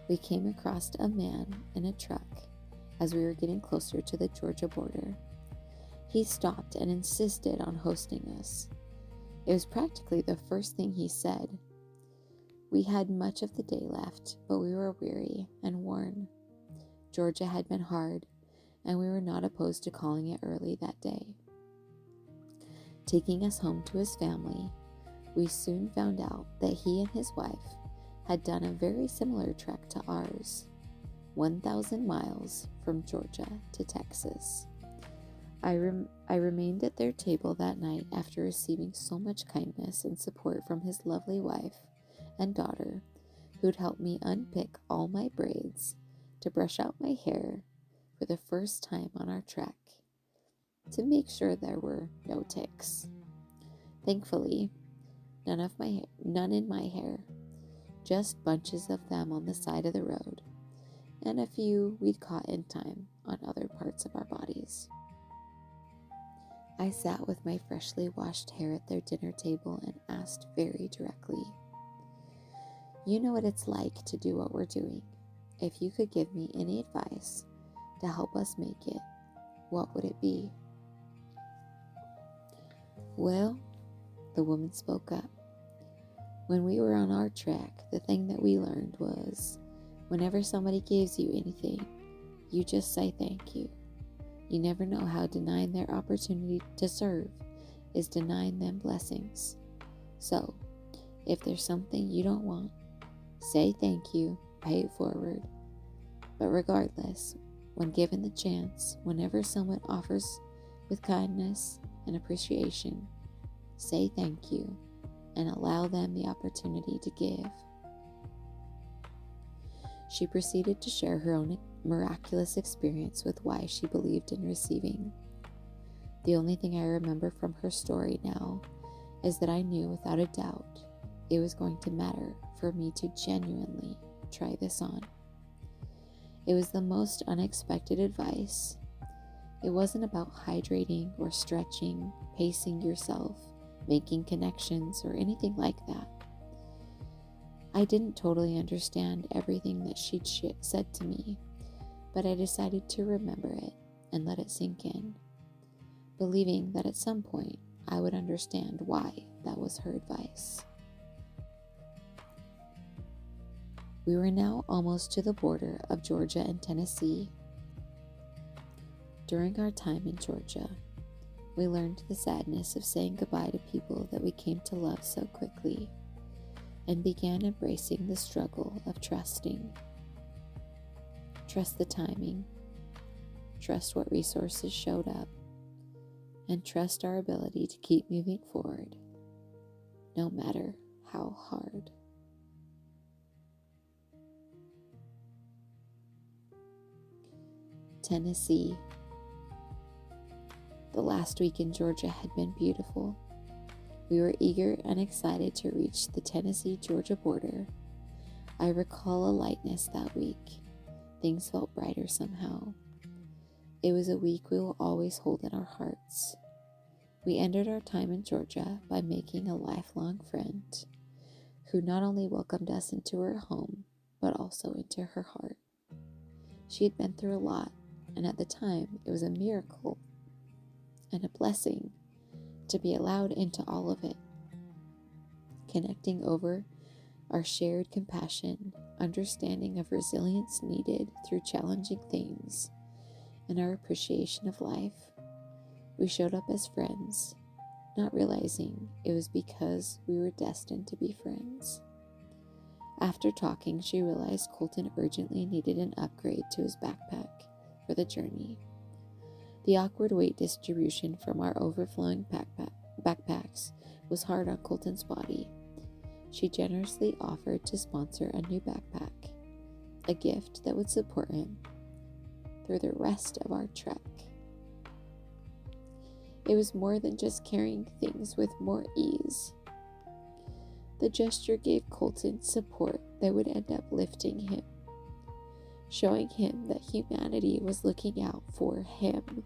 We came across a man in a truck as we were getting closer to the Georgia border. He stopped and insisted on hosting us. It was practically the first thing he said. We had much of the day left, but we were weary and worn. Georgia had been hard, and we were not opposed to calling it early that day. Taking us home to his family, we soon found out that he and his wife had done a very similar trek to ours, 1,000 miles from Georgia to Texas. I remained at their table that night after receiving so much kindness and support from his lovely wife and daughter, who'd helped me unpick all my braids to brush out my hair for the first time on our trek, to make sure there were no ticks. Thankfully, none in my hair, just bunches of them on the side of the road, and a few we'd caught in time on other parts of our bodies. I sat with my freshly washed hair at their dinner table and asked very directly, "You know what it's like to do what we're doing. if you could give me any advice to help us make it, what would it be?" "Well," the woman spoke up, "when we were on our trek, the thing that we learned was whenever somebody gives you anything, you just say thank you. You never know how denying their opportunity to serve is denying them blessings. So, if there's something you don't want, say thank you, pay it forward. But regardless, when given the chance, whenever someone offers with kindness and appreciation, say thank you and allow them the opportunity to give." She proceeded to share her own miraculous experience with why she believed in receiving. The only thing I remember from her story now is that I knew without a doubt it was going to matter for me to genuinely try this on. It was the most unexpected advice. It wasn't about hydrating or stretching, pacing yourself, making connections, or anything like that. I didn't totally understand everything that she'd said to me, but I decided to remember it and let it sink in, believing that at some point I would understand why that was her advice. We were now almost to the border of Georgia and Tennessee. During our time in Georgia, we learned the sadness of saying goodbye to people that we came to love so quickly, and began embracing the struggle of trusting. Trust the timing, trust what resources showed up, and trust our ability to keep moving forward, no matter how hard. Tennessee. The last week in Georgia had been beautiful. We were eager and excited to reach the Tennessee-Georgia border. I recall a lightness that week. Things felt brighter somehow. It was a week we will always hold in our hearts. We ended our time in Georgia by making a lifelong friend who not only welcomed us into her home, but also into her heart. She had been through a lot, and at the time, it was a miracle and a blessing to be allowed into all of it, connecting over our shared compassion, understanding of resilience needed through challenging things, and our appreciation of life. We showed up as friends, not realizing it was because we were destined to be friends. After talking, she realized Kolton urgently needed an upgrade to his backpack for the journey. The awkward weight distribution from our overflowing backpacks was hard on Kolton's body. She generously offered to sponsor a new backpack, a gift that would support him through the rest of our trek. It was more than just carrying things with more ease. The gesture gave Kolton support that would end up lifting him, showing him that humanity was looking out for him.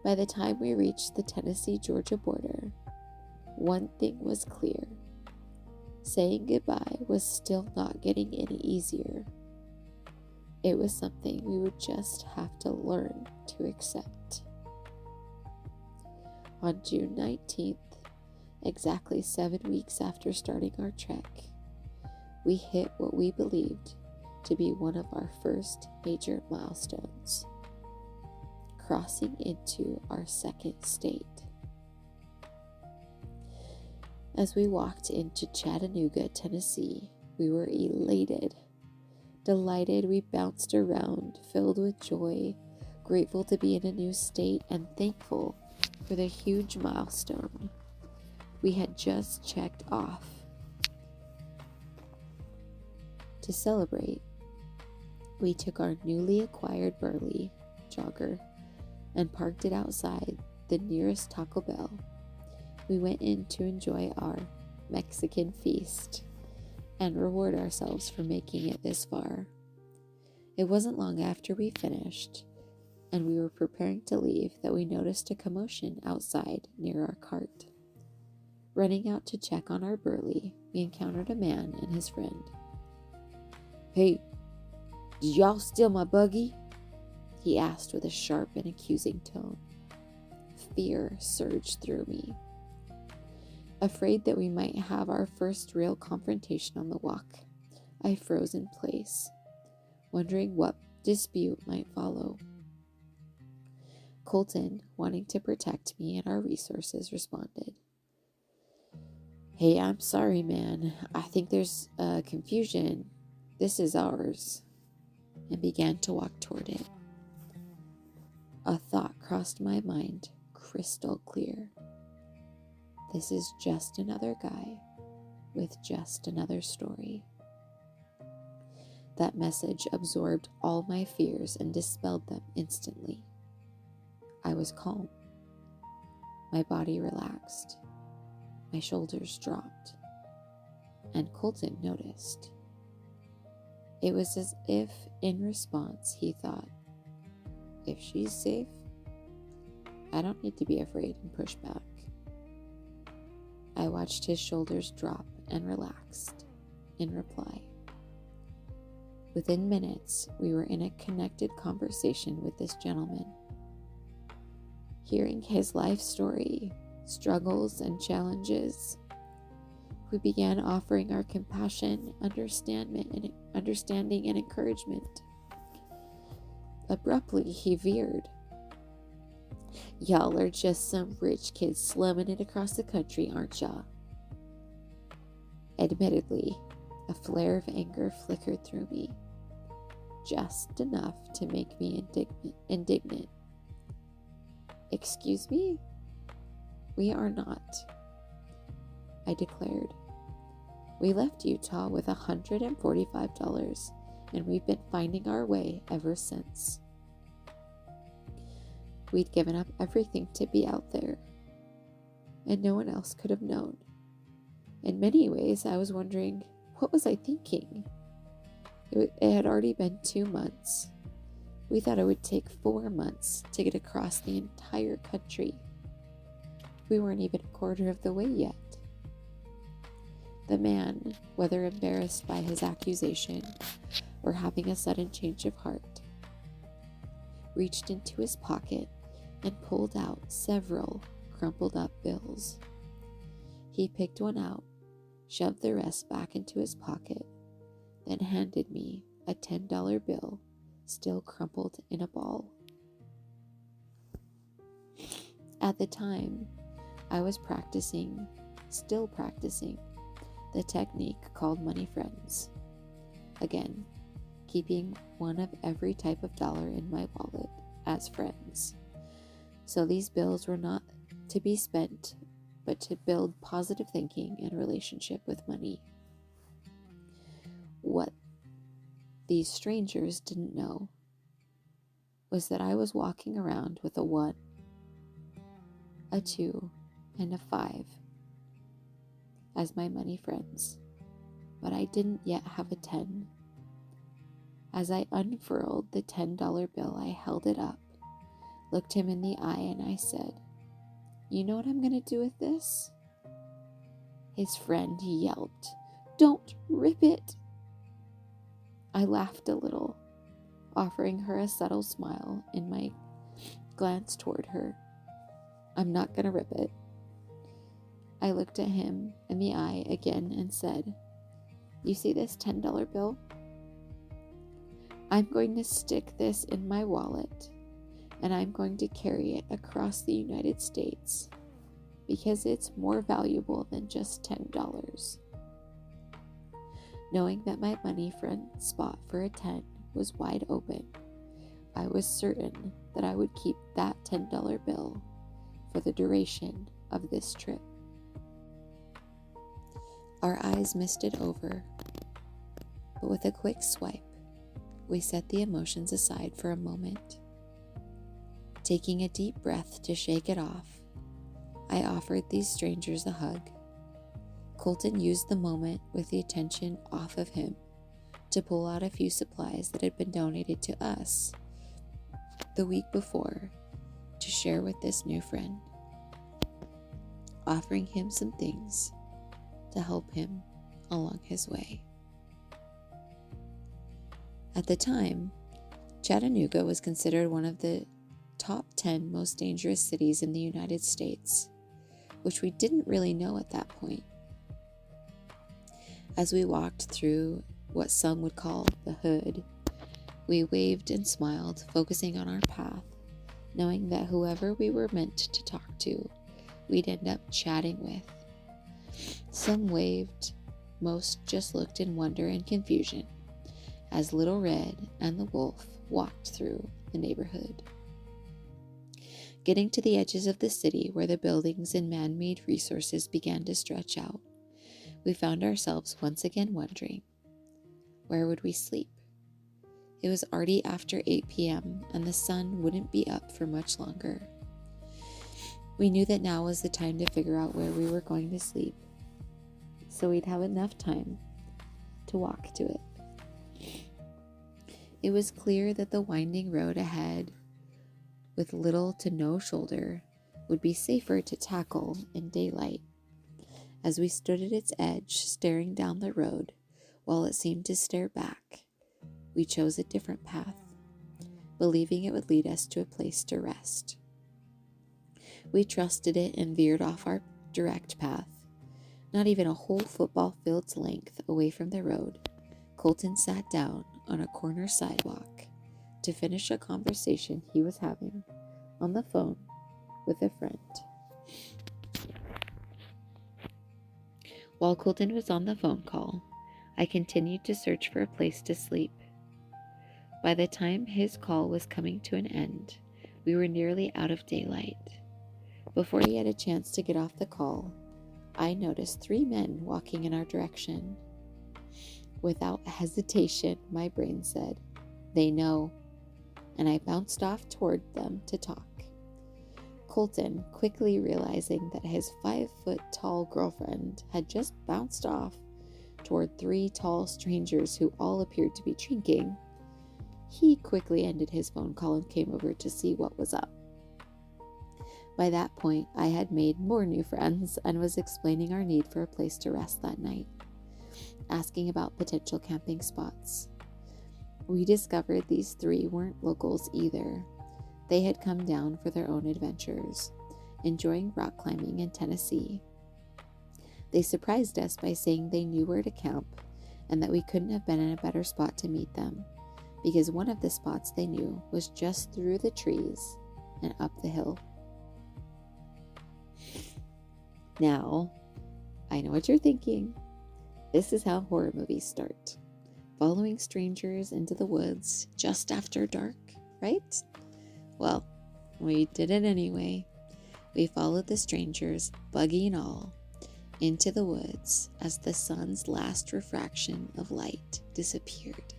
By the time we reached the Tennessee-Georgia border, one thing was clear. Saying goodbye was still not getting any easier. It was something we would just have to learn to accept. On June 19th, exactly 7 weeks after starting our trek, we hit what we believed to be one of our first major milestones, crossing into our second state. As we walked into Chattanooga, Tennessee, we were elated, delighted. We bounced around, filled with joy, grateful to be in a new state, and thankful for the huge milestone we had just checked off. To celebrate, we took our newly acquired Burley jogger and parked it outside the nearest Taco Bell. We went in to enjoy our Mexican feast and reward ourselves for making it this far. It wasn't long after we finished and we were preparing to leave that we noticed a commotion outside near our cart. Running out to check on our Burley, we encountered a man and his friend. "Hey, did y'all steal my buggy?" he asked with a sharp and accusing tone. Fear surged through me. Afraid that we might have our first real confrontation on the walk, I froze in place, wondering what dispute might follow. Kolton, wanting to protect me and our resources, responded, "Hey, I'm sorry, man. I think there's confusion. This is ours," and began to walk toward it. A thought crossed my mind, crystal clear. This is just another guy with just another story. That message absorbed all my fears and dispelled them instantly. I was calm. My body relaxed. My shoulders dropped. And Kolton noticed. It was as if, in response, he thought, if she's safe, I don't need to be afraid and push back. I watched his shoulders drop and relaxed in reply. Within minutes, we were in a connected conversation with this gentleman. Hearing his life story, struggles, and challenges, we began offering our compassion, understanding, and encouragement. Abruptly, he veered. "Y'all are just some rich kids slumming it across the country, aren't y'all?" Admittedly, a flare of anger flickered through me, just enough to make me indignant. "Excuse me? We are not," I declared. "We left Utah with $145, and we've been finding our way ever since." We'd given up everything to be out there, and no one else could have known. In many ways, I was wondering, what was I thinking? It had already been 2 months. We thought it would take 4 months to get across the entire country. We weren't even a quarter of the way yet. The man, whether embarrassed by his accusation or having a sudden change of heart, reached into his pocket and pulled out several crumpled up bills. He picked one out, shoved the rest back into his pocket, then handed me a $10 bill, still crumpled in a ball. At the time, I was still practicing, the technique called money friends. Again, keeping one of every type of dollar in my wallet as friends. So these bills were not to be spent, but to build positive thinking and relationship with money. What these strangers didn't know was that I was walking around with a 1, a 2, and a 5 as my money friends, but I didn't yet have a 10. As I unfurled the $10 bill, I held it up, looked him in the eye, and I said, "You know what I'm going to do with this?" His friend yelped, "Don't rip it!" I laughed a little, offering her a subtle smile in my glance toward her. "I'm not going to rip it." I looked at him in the eye again and said, "You see this $10 bill? I'm going to stick this in my wallet, and I'm going to carry it across the United States because it's more valuable than just $10. Knowing that my money friend's spot for a 10 was wide open, I was certain that I would keep that $10 bill for the duration of this trip. Our eyes misted over, but with a quick swipe, we set the emotions aside for a moment. Taking a deep breath to shake it off, I offered these strangers a hug. Kolton used the moment with the attention off of him to pull out a few supplies that had been donated to us the week before to share with this new friend, offering him some things to help him along his way. At the time, Chattanooga was considered one of the top 10 most dangerous cities in the United States, which we didn't really know at that point. As we walked through what some would call the hood, we waved and smiled, focusing on our path, knowing that whoever we were meant to talk to, we'd end up chatting with. Some waved, most just looked in wonder and confusion as Little Red and the wolf walked through the neighborhood. Getting to the edges of the city where the buildings and man-made resources began to stretch out, we found ourselves once again wondering, where would we sleep? It was already after 8 p.m. and the sun wouldn't be up for much longer. We knew that now was the time to figure out where we were going to sleep, so we'd have enough time to walk to it. It was clear that the winding road ahead, with little to no shoulder, would be safer to tackle in daylight. As we stood at its edge, staring down the road, while it seemed to stare back, we chose a different path, believing it would lead us to a place to rest. We trusted it and veered off our direct path. Not even a whole football field's length away from the road, Kolton sat down on a corner sidewalk to finish a conversation he was having on the phone with a friend. While Kolton was on the phone call, I continued to search for a place to sleep. By the time his call was coming to an end, we were nearly out of daylight. Before he had a chance to get off the call, I noticed 3 men walking in our direction. Without hesitation, my brain said, "They know," and I bounced off toward them to talk. Kolton, quickly realizing that his 5-foot-tall girlfriend had just bounced off toward 3 tall strangers who all appeared to be drinking, he quickly ended his phone call and came over to see what was up. By that point, I had made more new friends and was explaining our need for a place to rest that night, asking about potential camping spots. We discovered these 3 weren't locals either. They had come down for their own adventures, enjoying rock climbing in Tennessee. They surprised us by saying they knew where to camp and that we couldn't have been in a better spot to meet them, because one of the spots they knew was just through the trees and up the hill. Now, I know what you're thinking. This is how horror movies start. Following strangers into the woods just after dark, right? Well, we did it anyway. We followed the strangers, buggy and all, into the woods as the sun's last refraction of light disappeared.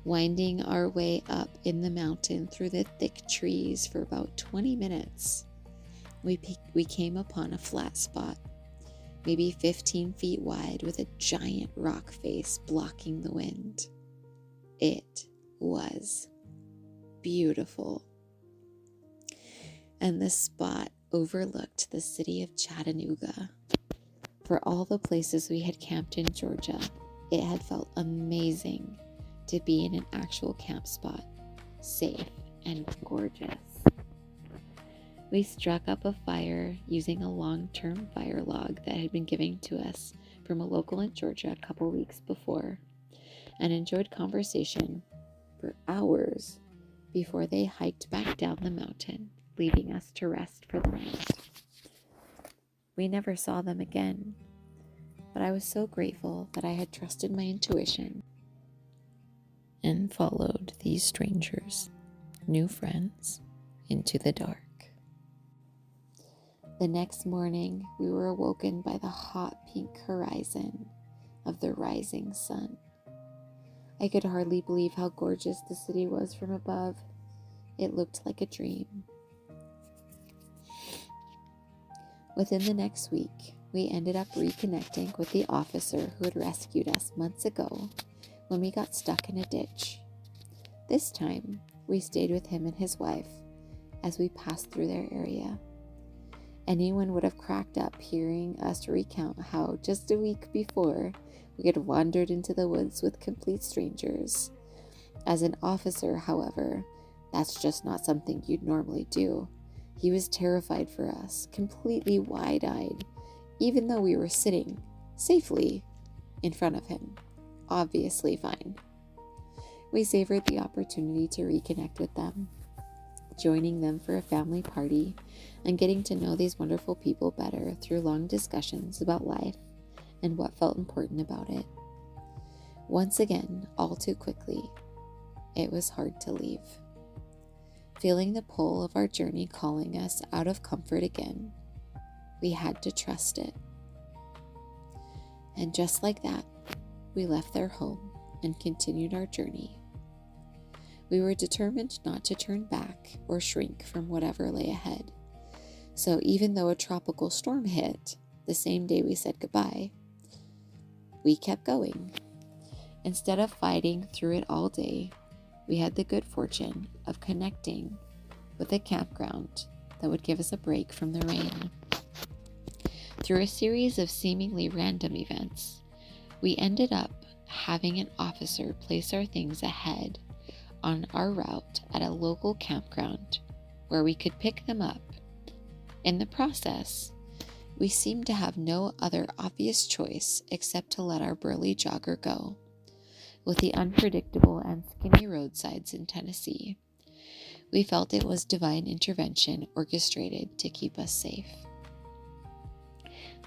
Winding our way up in the mountain through the thick trees for about 20 minutes, we came upon a flat spot, maybe 15 feet wide, with a giant rock face blocking the wind. It was beautiful. And the spot overlooked the city of Chattanooga. For all the places we had camped in Georgia, it had felt amazing to be in an actual camp spot, safe and gorgeous. We struck up a fire using a long-term fire log that had been given to us from a local in Georgia a couple weeks before, and enjoyed conversation for hours before they hiked back down the mountain, leaving us to rest for the night. We never saw them again, but I was so grateful that I had trusted my intuition and followed these strangers, new friends, into the dark. The next morning, we were awoken by the hot pink horizon of the rising sun. I could hardly believe how gorgeous the city was from above. It looked like a dream. Within the next week, we ended up reconnecting with the officer who had rescued us months ago when we got stuck in a ditch. This time, we stayed with him and his wife as we passed through their area. Anyone would have cracked up hearing us recount how just a week before we had wandered into the woods with complete strangers. As an officer, however, that's just not something you'd normally do. He was terrified for us, completely wide-eyed, even though we were sitting safely in front of him, obviously fine. We savored the opportunity to reconnect with them, joining them for a family party and getting to know these wonderful people better through long discussions about life and what felt important about it. Once again, all too quickly, it was hard to leave. Feeling the pull of our journey calling us out of comfort again, we had to trust it. And just like that, we left their home and continued our journey. We were determined not to turn back or shrink from whatever lay ahead. So even though a tropical storm hit the same day we said goodbye, we kept going. Instead of fighting through it all day, we had the good fortune of connecting with a campground that would give us a break from the rain. Through a series of seemingly random events, we ended up having an officer place our things ahead on our route at a local campground where we could pick them up. In the process, we seemed to have no other obvious choice except to let our burly jogger go. With the unpredictable and skinny roadsides in Tennessee, we felt it was divine intervention orchestrated to keep us safe.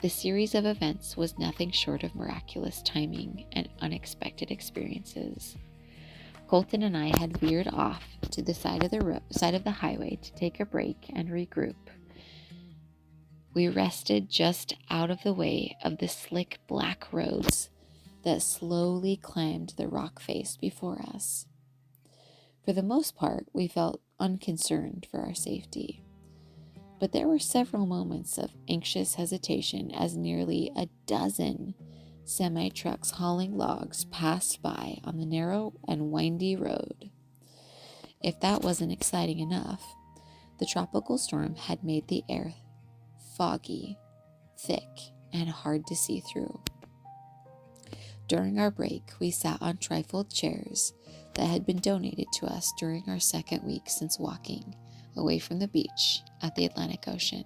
The series of events was nothing short of miraculous timing and unexpected experiences. Kolton and I had veered off to the side of the highway to take a break and regroup. We rested just out of the way of the slick black roads that slowly climbed the rock face before us. For the most part, we felt unconcerned for our safety. But there were several moments of anxious hesitation as nearly a dozen semi-trucks hauling logs passed by on the narrow and windy road. If that wasn't exciting enough, the tropical storm had made the air foggy, thick, and hard to see through. During our break, we sat on trifold chairs that had been donated to us during our second week since walking away from the beach at the Atlantic Ocean.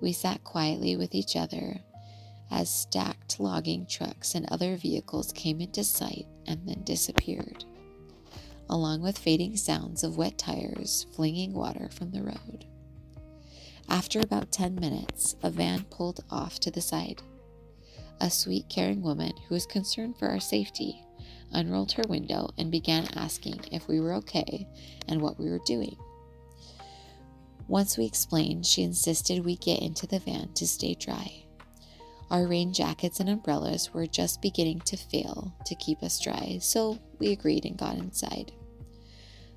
We sat quietly with each other as stacked logging trucks and other vehicles came into sight and then disappeared, along with fading sounds of wet tires flinging water from the road. After about 10 minutes, a van pulled off to the side. A sweet, caring woman who was concerned for our safety unrolled her window and began asking if we were okay and what we were doing. Once we explained, she insisted we get into the van to stay dry. Our rain jackets and umbrellas were just beginning to fail to keep us dry, so we agreed and got inside.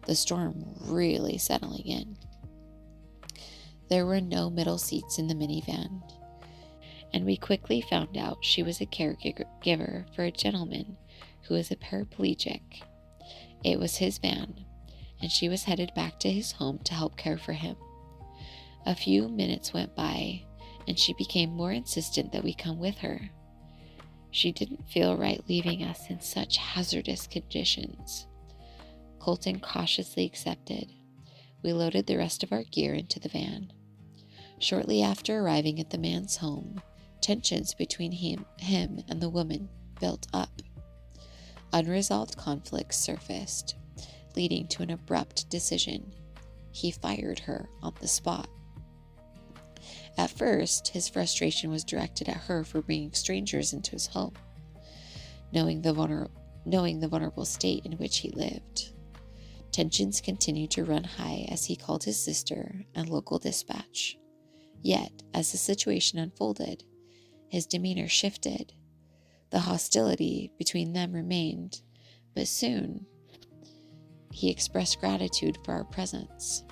The storm really settling in. There were no middle seats in the minivan, and we quickly found out she was a caregiver for a gentleman who was a paraplegic. It was his van, and she was headed back to his home to help care for him. A few minutes went by, and she became more insistent that we come with her. She didn't feel right leaving us in such hazardous conditions. Kolton cautiously accepted. We loaded the rest of our gear into the van. Shortly after arriving at the man's home, tensions between him and the woman built up. Unresolved conflicts surfaced, leading to an abrupt decision. He fired her on the spot. At first, his frustration was directed at her for bringing strangers into his home, knowing the vulnerable state in which he lived. Tensions continued to run high as he called his sister and local dispatch. Yet, as the situation unfolded, his demeanor shifted. The hostility between them remained, but soon he expressed gratitude for our presence,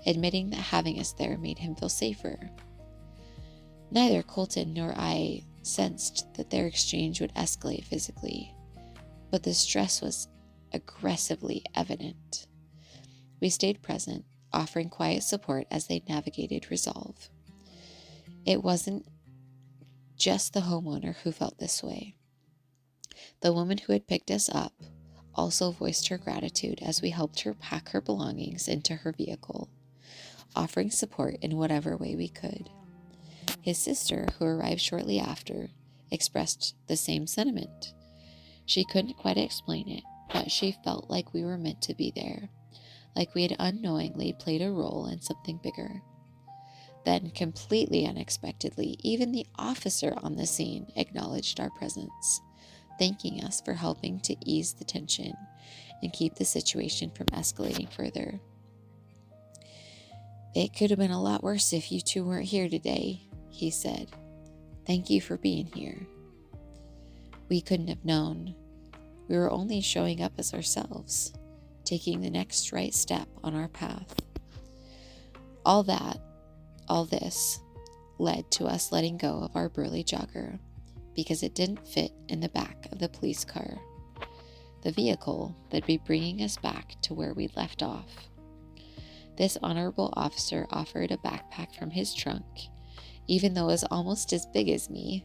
admitting that having us there made him feel safer. Neither Kolton nor I sensed that their exchange would escalate physically, but the stress was aggressively evident. We stayed present, offering quiet support as they navigated resolve. It wasn't just the homeowner who felt this way. The woman who had picked us up also voiced her gratitude as we helped her pack her belongings into her vehicle, offering support in whatever way we could. His sister, who arrived shortly after, expressed the same sentiment. She couldn't quite explain it, but she felt like we were meant to be there, like we had unknowingly played a role in something bigger. Then, completely unexpectedly, even the officer on the scene acknowledged our presence, thanking us for helping to ease the tension and keep the situation from escalating further. "It could have been a lot worse if you two weren't here today," he said. "Thank you for being here." We couldn't have known. We were only showing up as ourselves, taking the next right step on our path. All this led to us letting go of our burly jogger because it didn't fit in the back of the police car, the vehicle that'd be bringing us back to where we'd left off. This honorable officer offered a backpack from his trunk. Even though it was almost as big as me,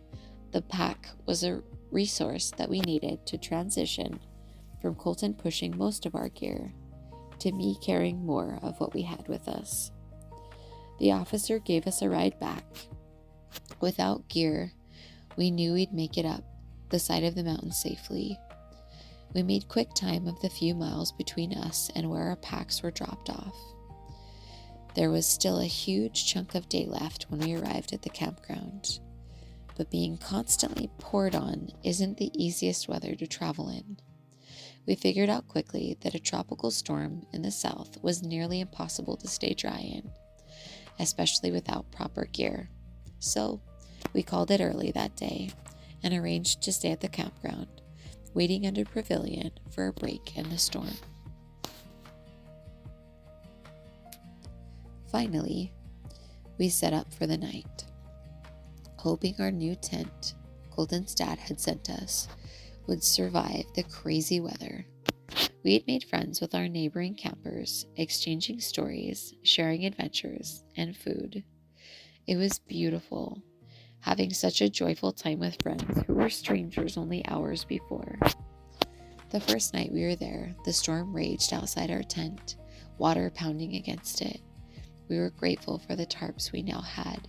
the pack was a resource that we needed to transition from Kolton pushing most of our gear to me carrying more of what we had with us. The officer gave us a ride back. Without gear, we knew we'd make it up the side of the mountain safely. We made quick time of the few miles between us and where our packs were dropped off. There was still a huge chunk of day left when we arrived at the campground, but being constantly poured on isn't the easiest weather to travel in. We figured out quickly that a tropical storm in the south was nearly impossible to stay dry in, especially without proper gear. So we called it early that day and arranged to stay at the campground, waiting under pavilion for a break in the storm. Finally, we set up for the night, hoping our new tent Kolton's dad had sent us would survive the crazy weather. We had made friends with our neighboring campers, exchanging stories, sharing adventures, and food. It was beautiful, having such a joyful time with friends who were strangers only hours before. The first night we were there, the storm raged outside our tent, water pounding against it. We were grateful for the tarps we now had,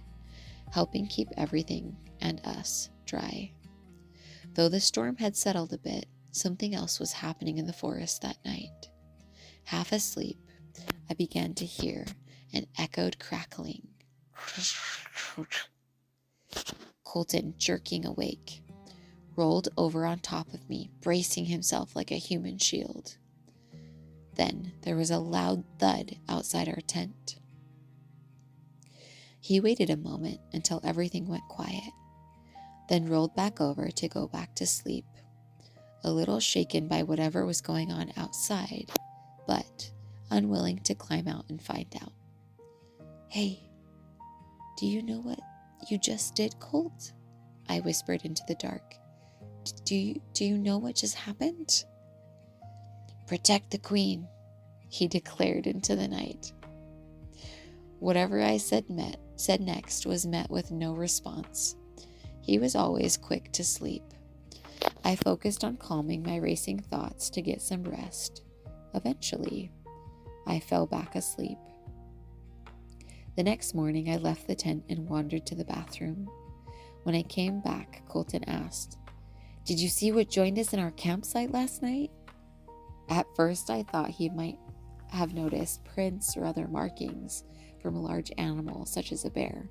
helping keep everything and us dry. Though the storm had settled a bit, something else was happening in the forest that night. Half asleep, I began to hear an echoed crackling. Kolton, jerking awake, rolled over on top of me, bracing himself like a human shield. Then there was a loud thud outside our tent. He waited a moment until everything went quiet, then rolled back over to go back to sleep, a little shaken by whatever was going on outside, but unwilling to climb out and find out. "Hey, do you know what you just did, Colt?" I whispered into the dark. Do you know what just happened?" "Protect the queen," he declared into the night. Whatever I said next was met with no response. He was always quick to sleep. I focused on calming my racing thoughts to get some rest. Eventually, I fell back asleep. The next morning, I left the tent and wandered to the bathroom. When I came back, Kolton asked, "Did you see what joined us in our campsite last night?" At first, I thought he might have noticed prints or other markings from a large animal, such as a bear.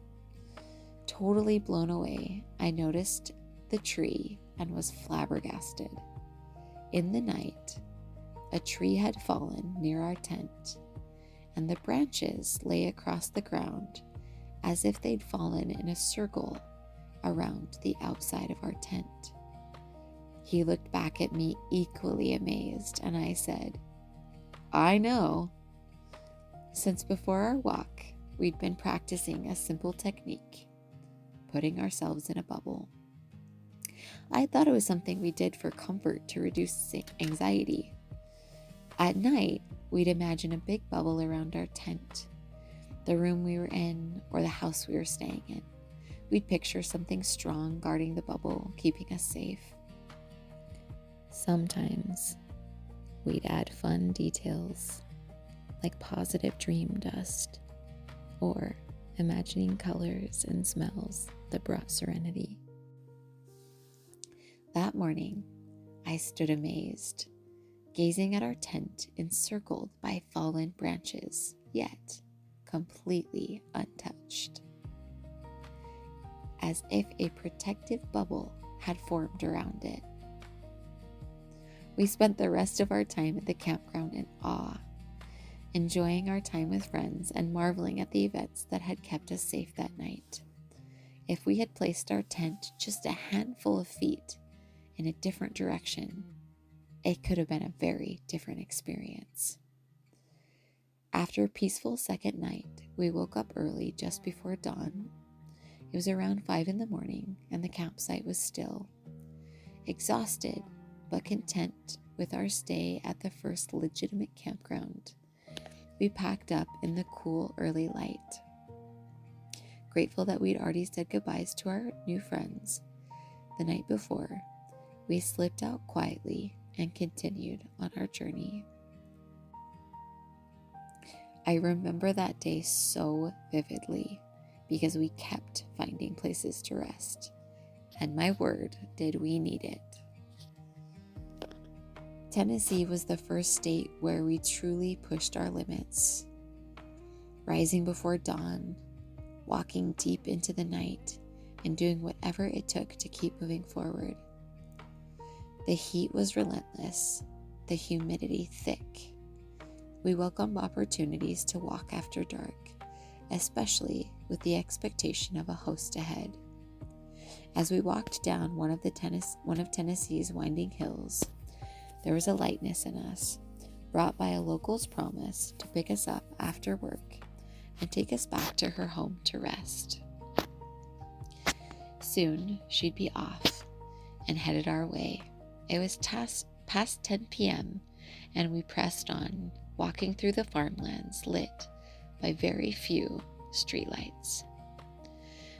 Totally blown away, I noticed the tree and was flabbergasted. In the night, a tree had fallen near our tent, and the branches lay across the ground as if they'd fallen in a circle around the outside of our tent. He looked back at me equally amazed, and I said, "I know." Since before our walk, we'd been practicing a simple technique, putting ourselves in a bubble. I thought it was something we did for comfort to reduce anxiety. At night, we'd imagine a big bubble around our tent, the room we were in, or the house we were staying in. We'd picture something strong guarding the bubble, keeping us safe. Sometimes we'd add fun details like positive dream dust or imagining colors and smells that brought serenity. That morning, I stood amazed, gazing at our tent encircled by fallen branches, yet completely untouched, as if a protective bubble had formed around it. We spent the rest of our time at the campground in awe, enjoying our time with friends and marveling at the events that had kept us safe that night. If we had placed our tent just a handful of feet in a different direction, it could have been a very different experience. After a peaceful second night, we woke up early just before dawn. It was around 5 a.m, and the campsite was still. Exhausted, but content with our stay at the first legitimate campground, we packed up in the cool early light. Grateful that we'd already said goodbyes to our new friends the night before, we slipped out quietly and continued on our journey. I remember that day so vividly because we kept finding places to rest, and my word, did we need it. Tennessee was the first state where we truly pushed our limits, rising before dawn, walking deep into the night, and doing whatever it took to keep moving forward. The heat was relentless, the humidity thick. We welcomed opportunities to walk after dark, especially with the expectation of a host ahead. As we walked down one of Tennessee's winding hills, there was a lightness in us, brought by a local's promise to pick us up after work and take us back to her home to rest. Soon, she'd be off and headed our way. It was past 10 p.m., and we pressed on, walking through the farmlands lit by very few streetlights.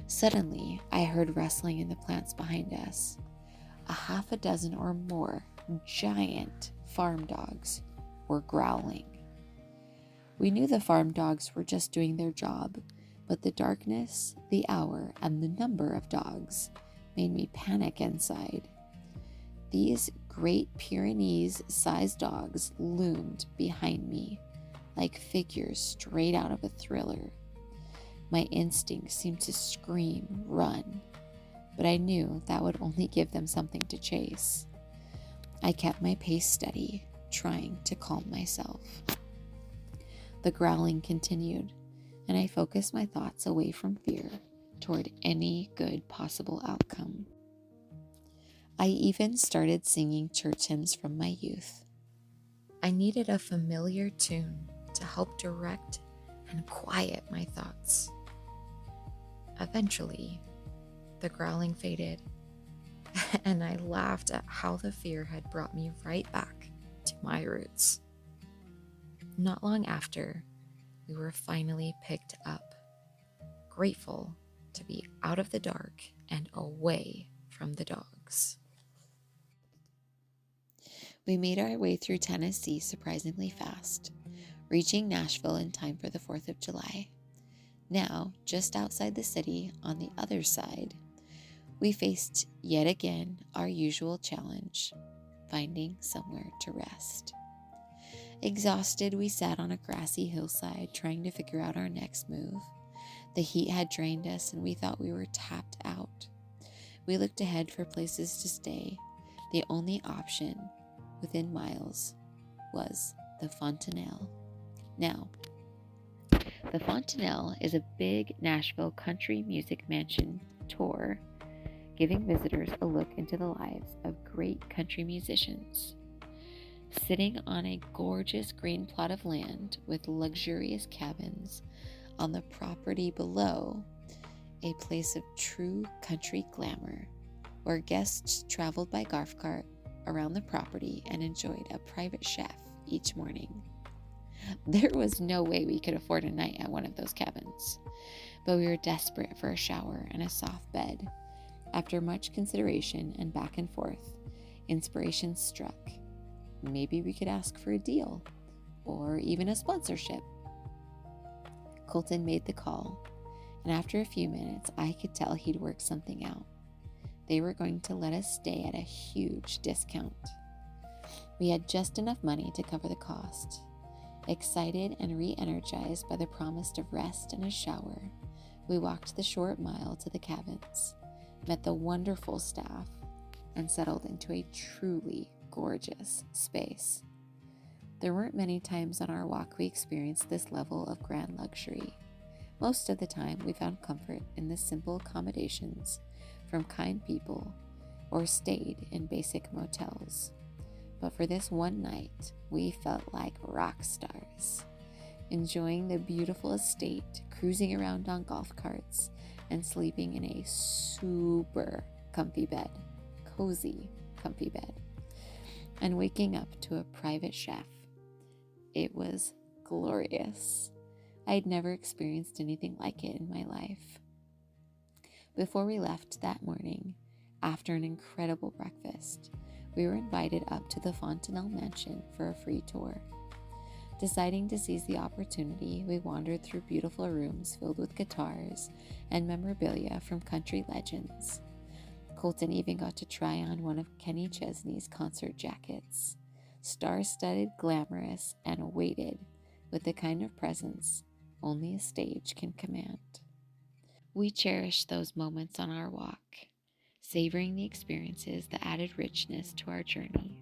Suddenly, I heard rustling in the plants behind us. A half a dozen or more giant farm dogs were growling. We knew the farm dogs were just doing their job, but the darkness, the hour, and the number of dogs made me panic inside. These Great Pyrenees-sized dogs loomed behind me like figures straight out of a thriller. My instinct seemed to scream, "Run," but I knew that would only give them something to chase. I kept my pace steady, trying to calm myself. The growling continued, and I focused my thoughts away from fear toward any good possible outcome. I even started singing church hymns from my youth. I needed a familiar tune to help direct and quiet my thoughts. Eventually, the growling faded, and I laughed at how the fear had brought me right back to my roots. Not long after, we were finally picked up, grateful to be out of the dark and away from the dogs. We made our way through Tennessee surprisingly fast, reaching Nashville in time for the 4th of July. Now, just outside the city, on the other side, we faced yet again our usual challenge, finding somewhere to rest. Exhausted, we sat on a grassy hillside trying to figure out our next move. The heat had drained us and we thought we were tapped out. We looked ahead for places to stay. The only option within miles was the Fontanelle. Now, the Fontanelle is a big Nashville country music mansion tour, giving visitors a look into the lives of great country musicians. Sitting on a gorgeous green plot of land with luxurious cabins on the property below, a place of true country glamour, where guests traveled by golf cart around the property and enjoyed a private chef each morning. There was no way we could afford a night at one of those cabins, but we were desperate for a shower and a soft bed. After much consideration and back and forth, Inspiration struck. Maybe we could ask for a deal, or even a sponsorship. Kolton made the call, and after a few minutes, I could tell he'd worked something out. They were going to let us stay at a huge discount. We had just enough money to cover the cost. Excited and re-energized by the promise of rest and a shower, we walked the short mile to the cabins, met the wonderful staff, and settled into a truly gorgeous space. There weren't many times on our walk we experienced this level of grand luxury. Most of the time, we found comfort in the simple accommodations from kind people or stayed in basic motels. But for this one night, we felt like rock stars, enjoying the beautiful estate, cruising around on golf carts, and sleeping in a super comfy bed, cozy, comfy bed, and waking up to a private chef. It was glorious. I'd never experienced anything like it in my life. Before we left that morning, after an incredible breakfast, we were invited up to the Fontenelle Mansion for a free tour. Deciding to seize the opportunity, we wandered through beautiful rooms filled with guitars and memorabilia from country legends. Kolton even got to try on one of Kenny Chesney's concert jackets, star-studded, glamorous, and weighted with the kind of presence only a stage can command. We cherished those moments on our walk, savoring the experiences that added richness to our journey.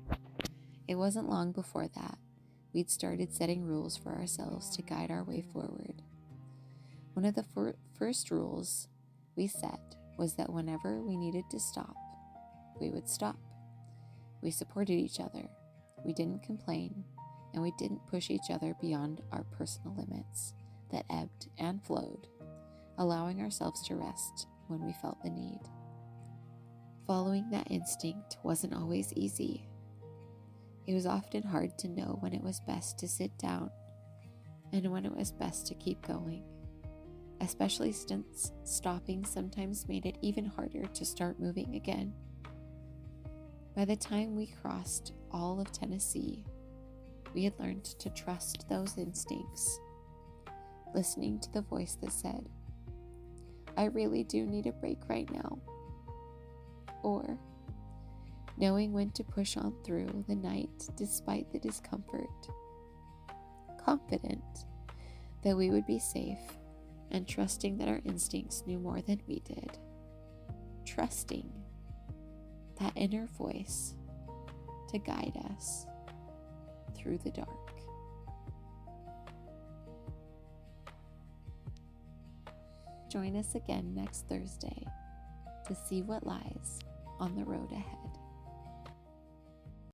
It wasn't long before that we'd started setting rules for ourselves to guide our way forward. One of the first rules we set was that whenever we needed to stop, we would stop. We supported each other, we didn't complain, and we didn't push each other beyond our personal limits that ebbed and flowed, allowing ourselves to rest when we felt the need. Following that instinct wasn't always easy. It was often hard to know when it was best to sit down and when it was best to keep going, especially since stopping sometimes made it even harder to start moving again. By the time we crossed all of Tennessee, we had learned to trust those instincts, listening to the voice that said, "I really do need a break right now," or knowing when to push on through the night despite the discomfort, confident that we would be safe and trusting that our instincts knew more than we did, trusting that inner voice to guide us through the dark. Join us again next Thursday to see what lies on the road ahead.